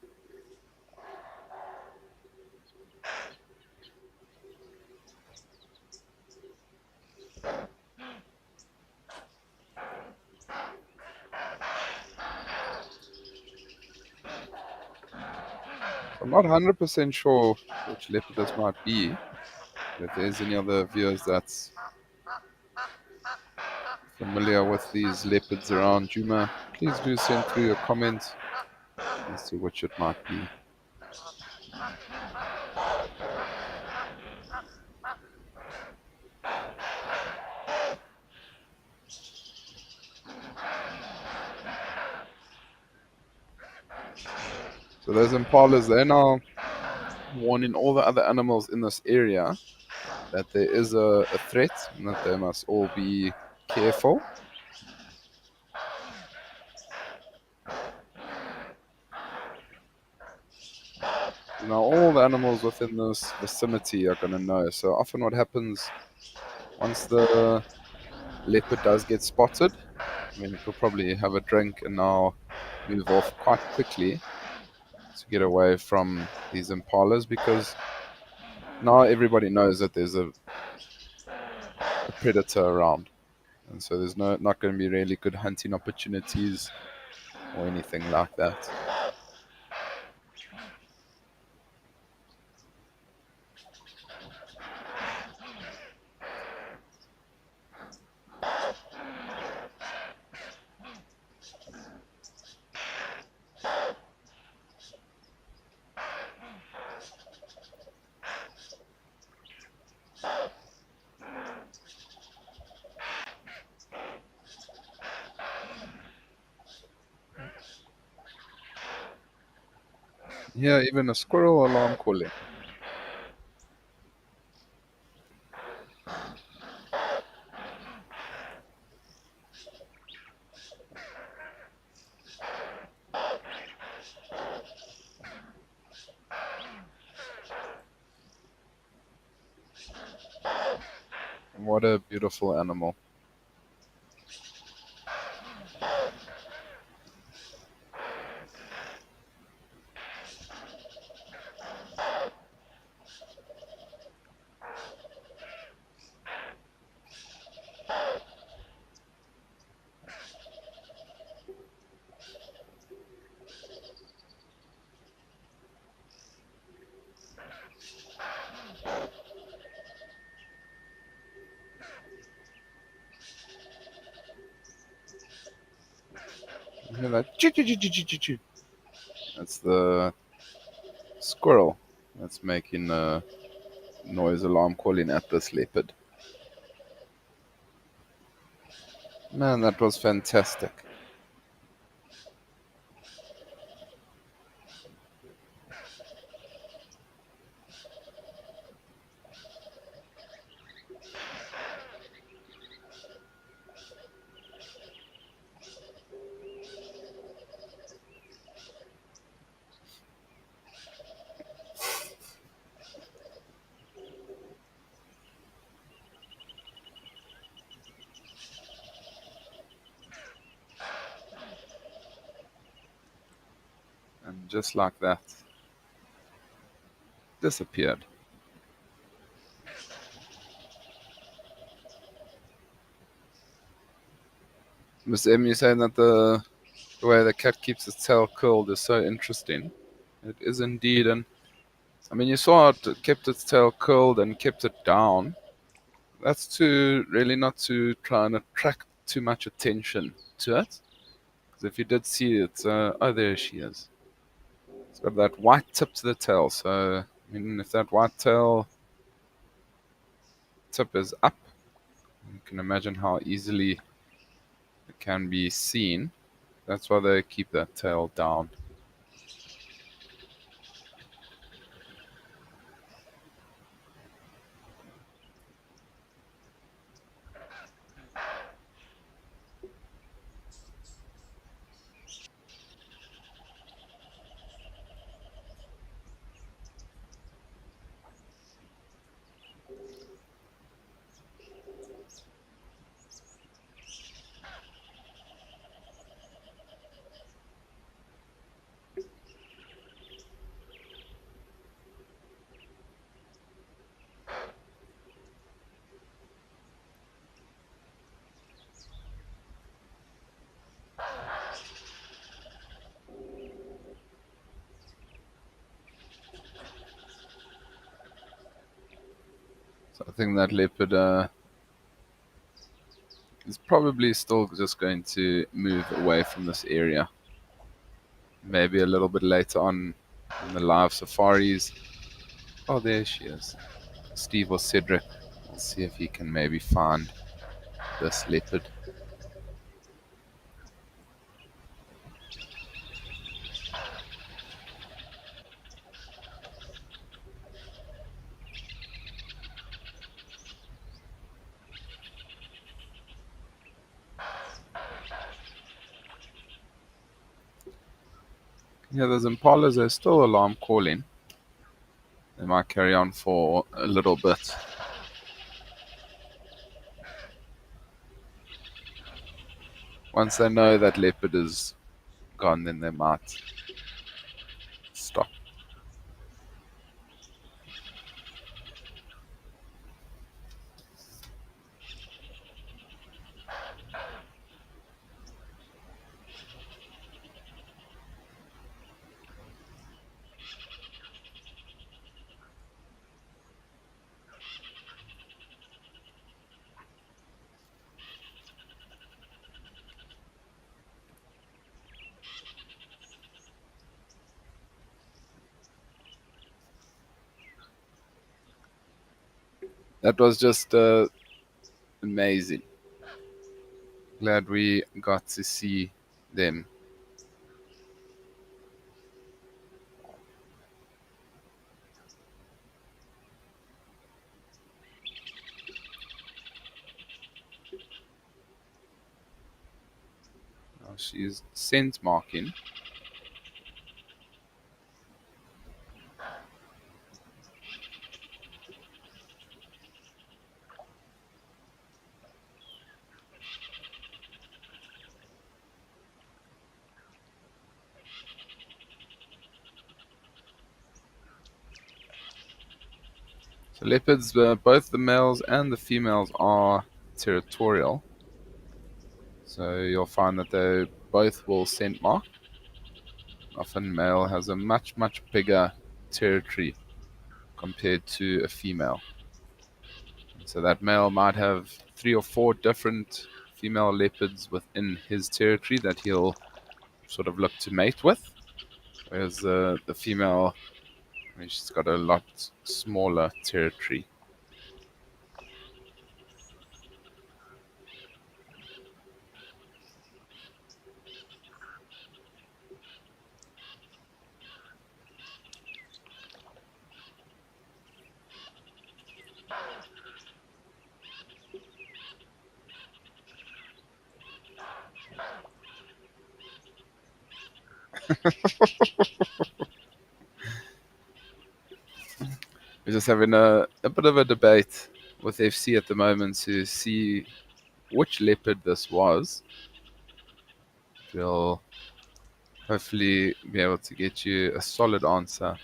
I'm not 100% sure which leopard this might be. If there's any other viewers that's familiar with these leopards around Juma, please do send through your comments as to which it might be. So those impalas, they're now warning all the other animals in this area that there is a threat and that they must all be careful. Now all the animals within this vicinity are going to know. So often what happens once the leopard does get spotted, I mean, it will probably have a drink and now move off quite quickly to get away from these impalas, because now everybody knows that there's a predator around. And so there's not going to be really good hunting opportunities or anything like that. Yeah, even a squirrel alarm calling. What a beautiful animal. You hear that? Choo, choo, choo, choo, choo, choo, choo. That's the squirrel that's making a noise alarm calling at this leopard. Man, that was fantastic. And just like that, disappeared. Miss M, you're saying that the way the cat keeps its tail curled is so interesting. It is indeed, and I mean, you saw it kept its tail curled and kept it down. That's to really not to try and attract too much attention to it. Because if you did see it, oh, there she is. It's got that white tip to the tail. So, I mean, if that white tail tip is up. You can imagine how easily it can be seen. That's why they keep that tail down. So I think that leopard is probably still just going to move away from this area. Maybe a little bit later on in the live safaris. Oh, there she is. Steve or Cedric. We'll see if he can maybe find this leopard. Yeah, those impalas are still alarm calling. They might carry on for a little bit. Once they know that leopard is gone, then they might stop. That was just amazing. Glad we got to see them. Now she's scent marking. So leopards, both the males and the females are territorial. So you'll find that they both will scent mark. Often male has a much, much bigger territory compared to a female. So that male might have 3 or 4 different female leopards within his territory that he'll sort of look to mate with. Whereas the female, I mean, she's got a lot smaller territory. We're just having a bit of a debate with FC at the moment to see which leopard this was. We'll hopefully be able to get you a solid answer.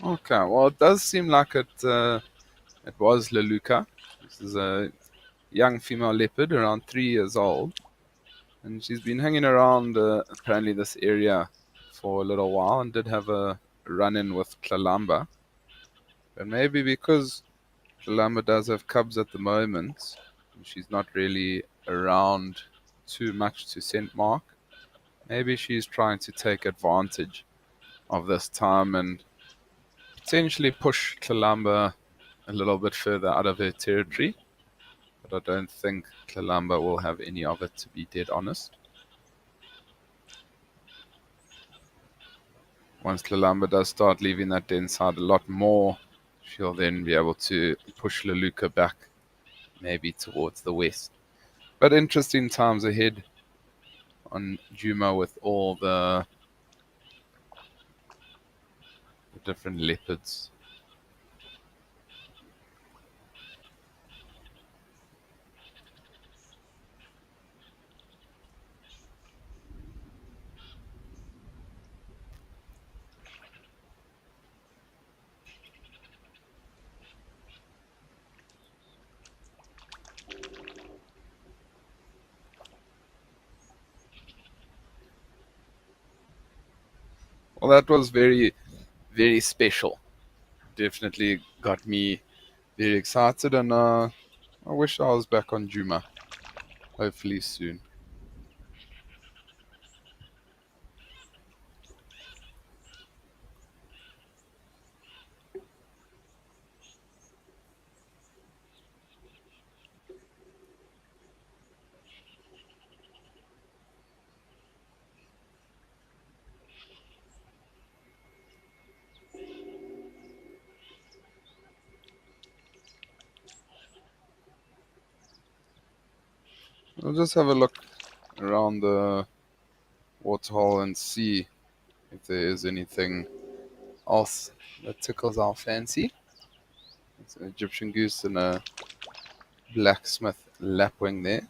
Okay, well, it does seem like it was Leluca. This is a young female leopard, around 3 years old, and she's been hanging around apparently this area for a little while, and did have a run-in with Tlalamba. But maybe because Tlalamba does have cubs at the moment, and she's not really around too much to scent mark. Maybe she's trying to take advantage of this time and potentially push Tlalamba a little bit further out of her territory. But I don't think Tlalamba will have any of it, to be dead honest. Once Tlalamba does start leaving that den side a lot more, she'll then be able to push Leluca back, maybe towards the west. But interesting times ahead on Juma with all the different leopards. Well, that was very, very special. Definitely got me very excited, and I wish I was back on Juma. Hopefully soon. We'll just have a look around the waterhole and see if there is anything else that tickles our fancy. It's an Egyptian goose and a blacksmith lapwing there.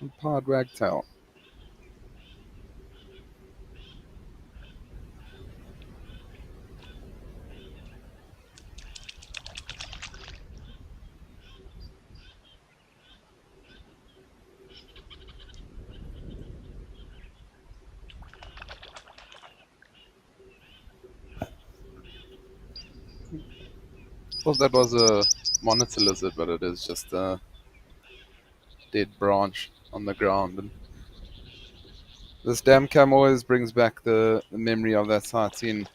And pied wagtail. Thought that was a monitor lizard, but it is just a dead branch on the ground. And this damn cam always brings back the memory of that sighting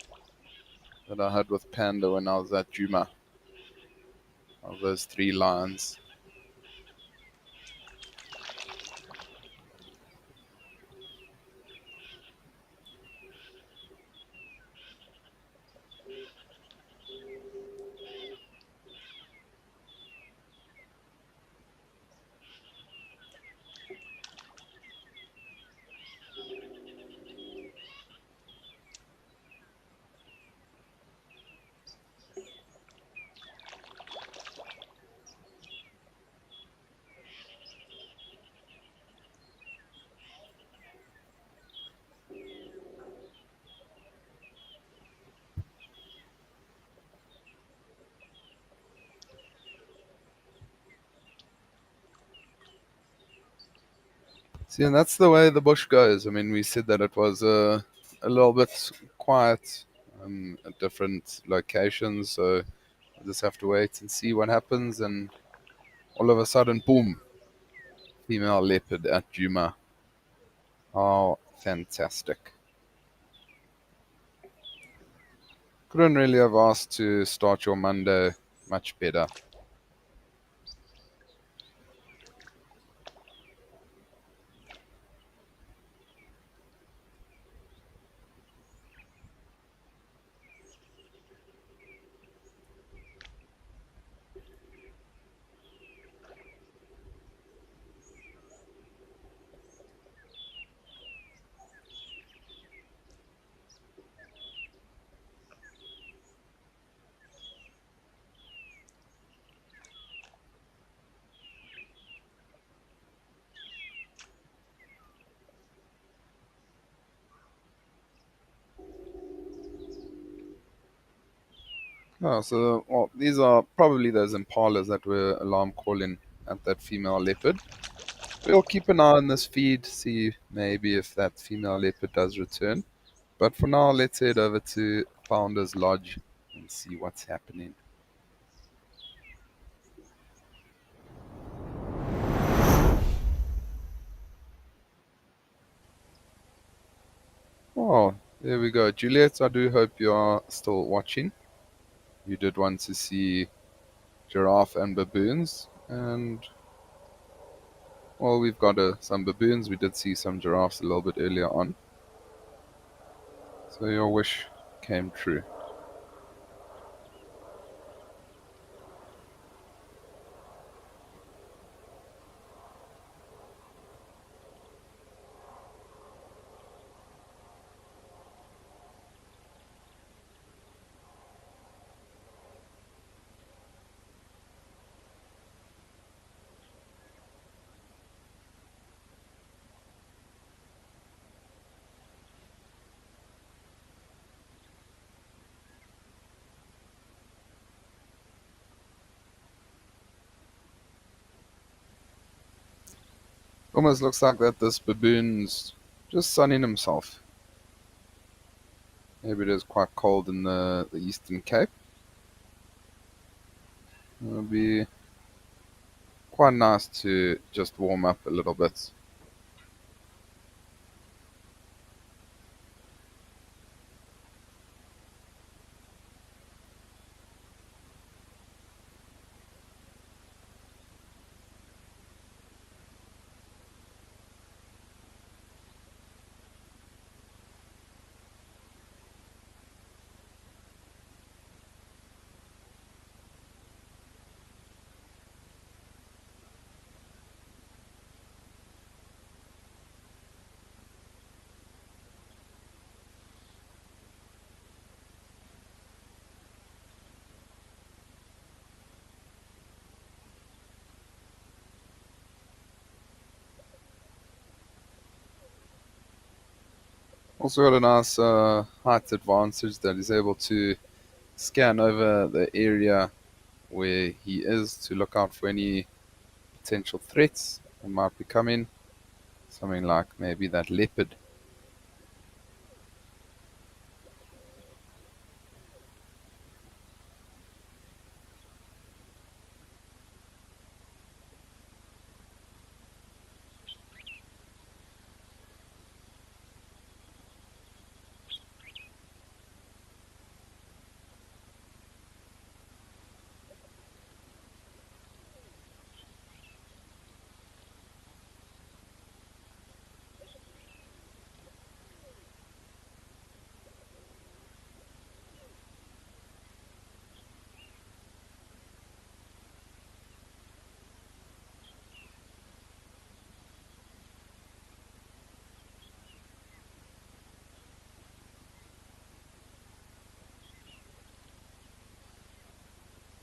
that I had with Panda when I was at Juma, of those 3 lions. See, and that's the way the bush goes. I mean, we said that it was a little bit quiet at different locations, so we'll just have to wait and see what happens. And all of a sudden, boom, female leopard at Juma. How fantastic. Couldn't really have asked to start your Monday much better. Oh, so, well, these are probably those impalas that were alarm calling at that female leopard. We'll keep an eye on this feed, see maybe if that female leopard does return. But for now, let's head over to Founder's Lodge and see what's happening. Oh, there we go. Juliet, I do hope you are still watching. You did want to see giraffe and baboons. And, well, we've got some baboons. We did see some giraffes a little bit earlier on. So your wish came true. Almost looks like that this baboon's just sunning himself. Maybe it is quite cold in the Eastern Cape. It'll be quite nice to just warm up a little bit. Also got a nice height advantage that he's able to scan over the area where he is to look out for any potential threats that might be coming. Something like maybe that leopard.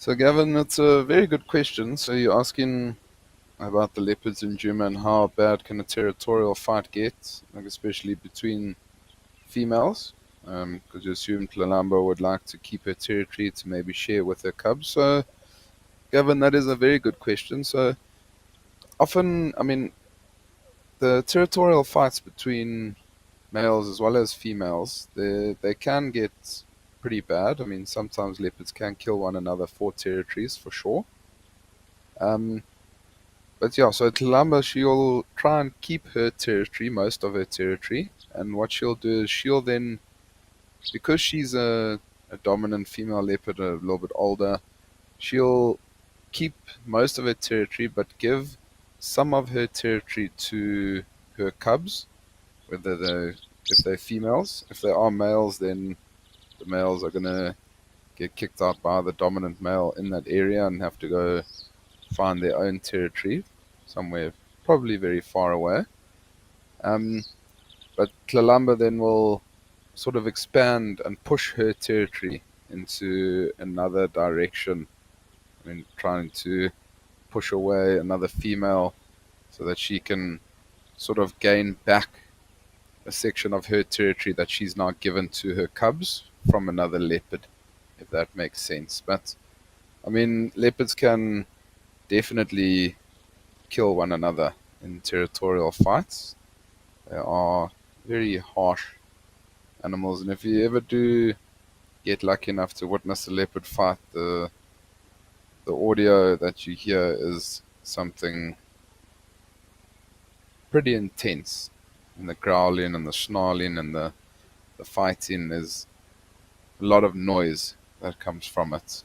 So Gavin, it's a very good question. So you're asking about the leopards in Juma and how bad can a territorial fight get, like especially between females? Because you assume Tlalamba would like to keep her territory to maybe share with her cubs. So, Gavin, that is a very good question. So, often, I mean, the territorial fights between males as well as females, they can get pretty bad. I mean, sometimes leopards can kill one another for territories, for sure. Um, But yeah, so Talamba, she'll try and keep her territory, most of her territory, and what she'll do is she'll then, because she's a dominant female leopard, a little bit older, she'll keep most of her territory, but give some of her territory to her cubs, whether they if they're females. If they are males, then the males are gonna get kicked out by the dominant male in that area and have to go find their own territory somewhere, probably very far away. Um, but Tlalamba then will sort of expand and push her territory into another direction. I mean, trying to push away another female so that she can sort of gain back a section of her territory that she's now given to her cubs from another leopard, if that makes sense. But I mean, leopards can definitely kill one another in territorial fights. They are very harsh animals, and if you ever do get lucky enough to witness a leopard fight, the audio that you hear is something pretty intense. And the growling and the snarling and the fighting is a lot of noise that comes from it.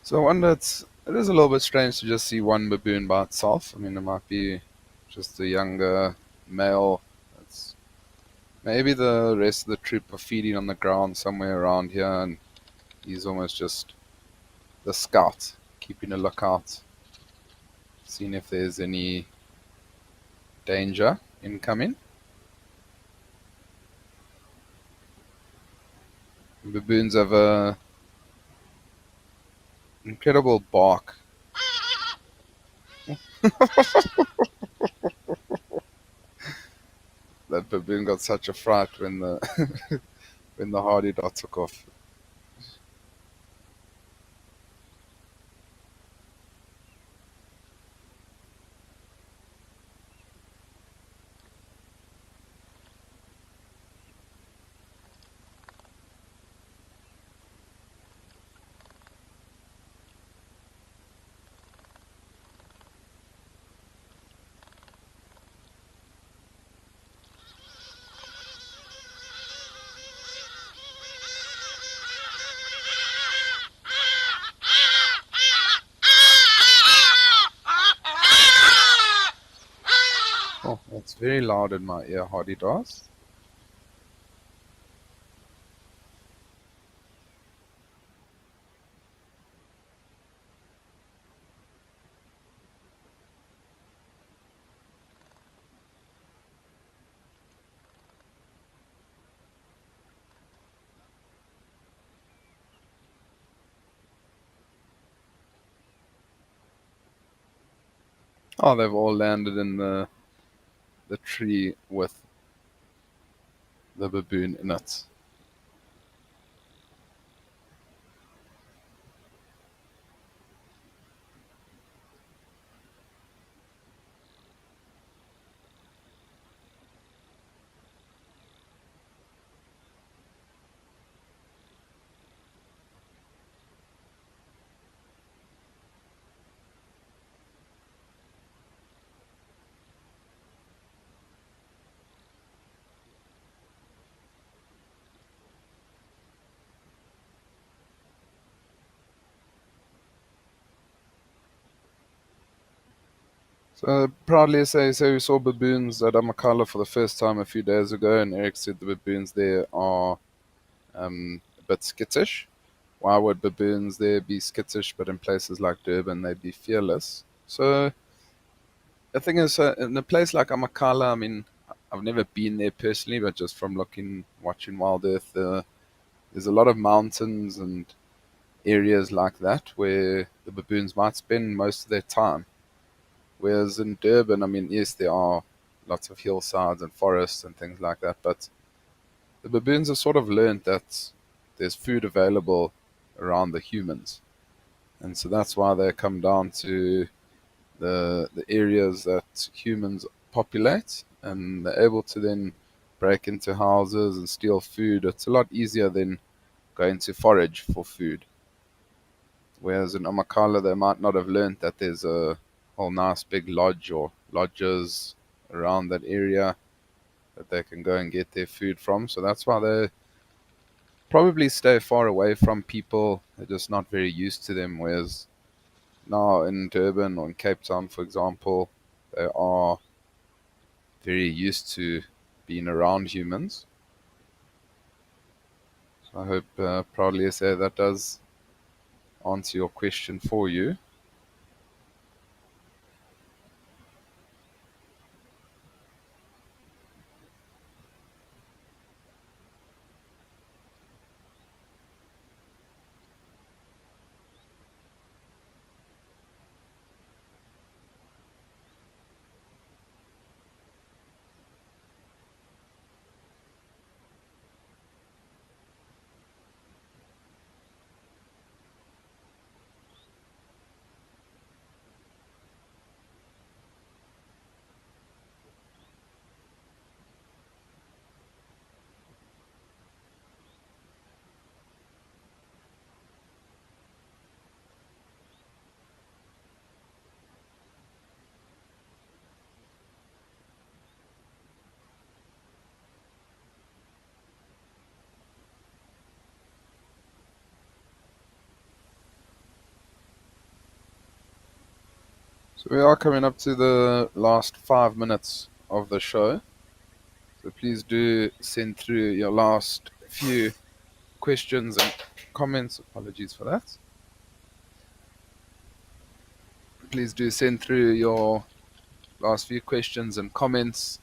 So I wonder, it is a little bit strange to just see one baboon by itself. I mean, it might be just a younger male. It's, maybe the rest of the troop are feeding on the ground somewhere around here, and he's almost just the scout, keeping a lookout, seeing if there's any danger incoming. Baboons have a incredible bark. That baboon got such a fright when the when the hardy dot took off. Oh, that's very loud in my ear, hardy dots. Oh, they've all landed in the tree with the baboon in it. So proudly say we saw baboons at Amakala for the first time a few days ago, and Eric said the baboons there are a bit skittish. Why would baboons there be skittish, but in places like Durban they'd be fearless? So the thing is, in a place like Amakala, I mean, I've never been there personally, but just from watching WildEarth, there's a lot of mountains and areas like that where the baboons might spend most of their time. Whereas in Durban, I mean, yes, there are lots of hillsides and forests and things like that, but the baboons have sort of learned that there's food available around the humans. And so that's why they come down to the areas that humans populate, and they're able to then break into houses and steal food. It's a lot easier than going to forage for food. Whereas in Amakala, they might not have learned that there's a whole nice big lodge or lodges around that area that they can go and get their food from. So that's why they probably stay far away from people. They're just not very used to them. Whereas now in Durban or in Cape Town, for example, they are very used to being around humans. So I hope, proudly say that does answer your question for you. So we are coming up to the last 5 minutes of the show. So please do send through your last few questions and comments. Apologies for that. Please do send through your last few questions and comments.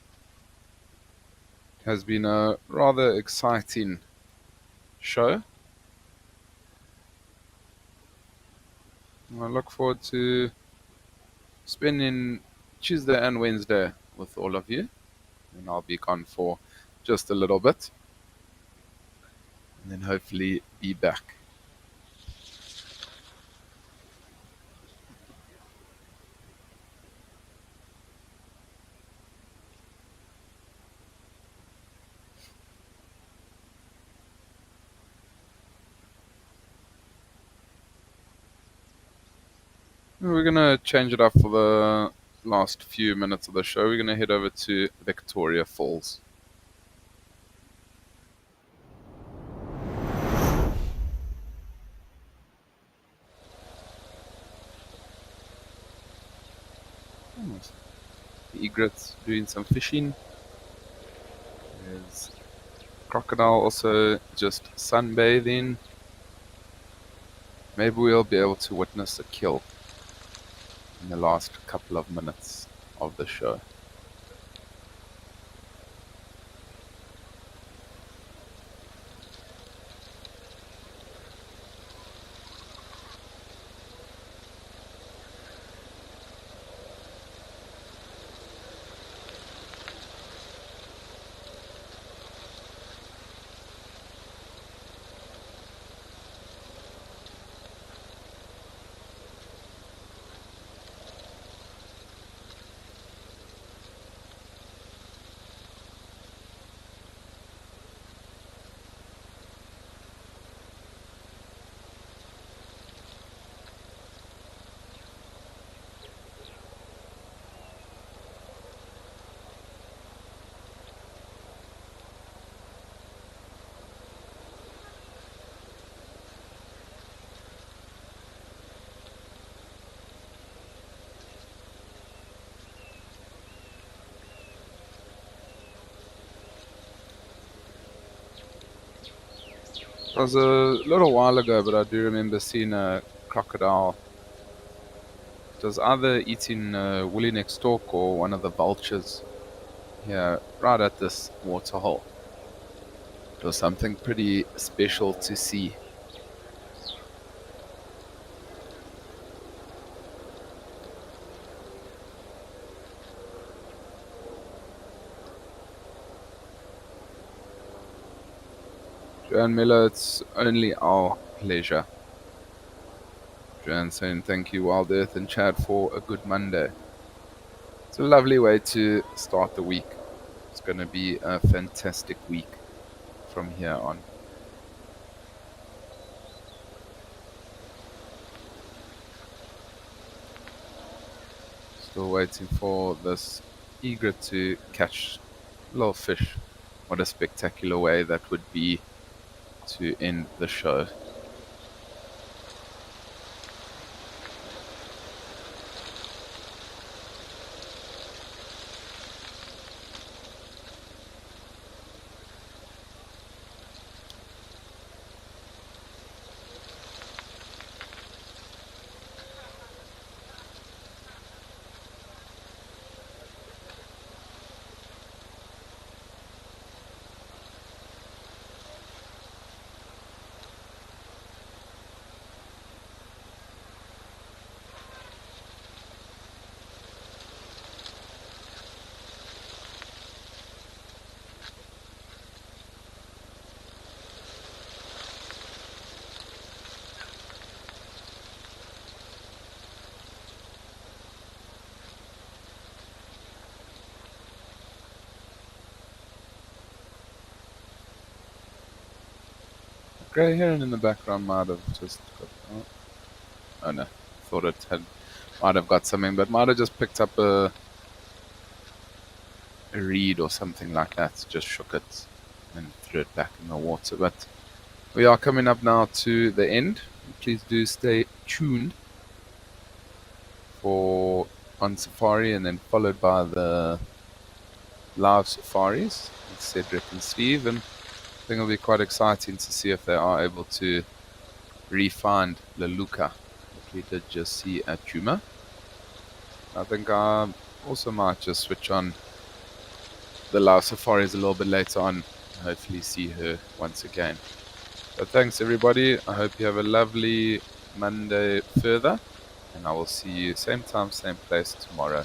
It has been a rather exciting show. I look forward to spending Tuesday and Wednesday with all of you. And I'll be gone for just a little bit. And then hopefully be back. We're going to change it up for the last few minutes of the show. We're going to head over to Victoria Falls. The egret's doing some fishing. There's crocodile also just sunbathing. Maybe we'll be able to witness a kill in the last couple of minutes of the show. It was a little while ago, but I do remember seeing a crocodile. It was either eating Willie next Stalk or one of the vultures here, right at this waterhole. It was something pretty special to see. Joanne Miller, it's only our pleasure. Joanne saying thank you, WildEarth and Chad, for a good Monday. It's a lovely way to start the week. It's going to be a fantastic week from here on. Still waiting for this egret to catch a little fish. What a spectacular way that would be to end the show. Grey heron in the background might have just got. Oh no, thought it might have got something, but might have just picked up a reed or something like that. Just shook it and threw it back in the water. But we are coming up now to the end. Please do stay tuned for on safari, and then followed by the live safaris with Cedric and Steve. And I think it'll be quite exciting to see if they are able to re-find Leluka that we did just see at Juma. I think I also might just switch on the live safaris a little bit later on, hopefully see her once again. But thanks everybody, I hope you have a lovely Monday further, and I will see you same time, same place tomorrow.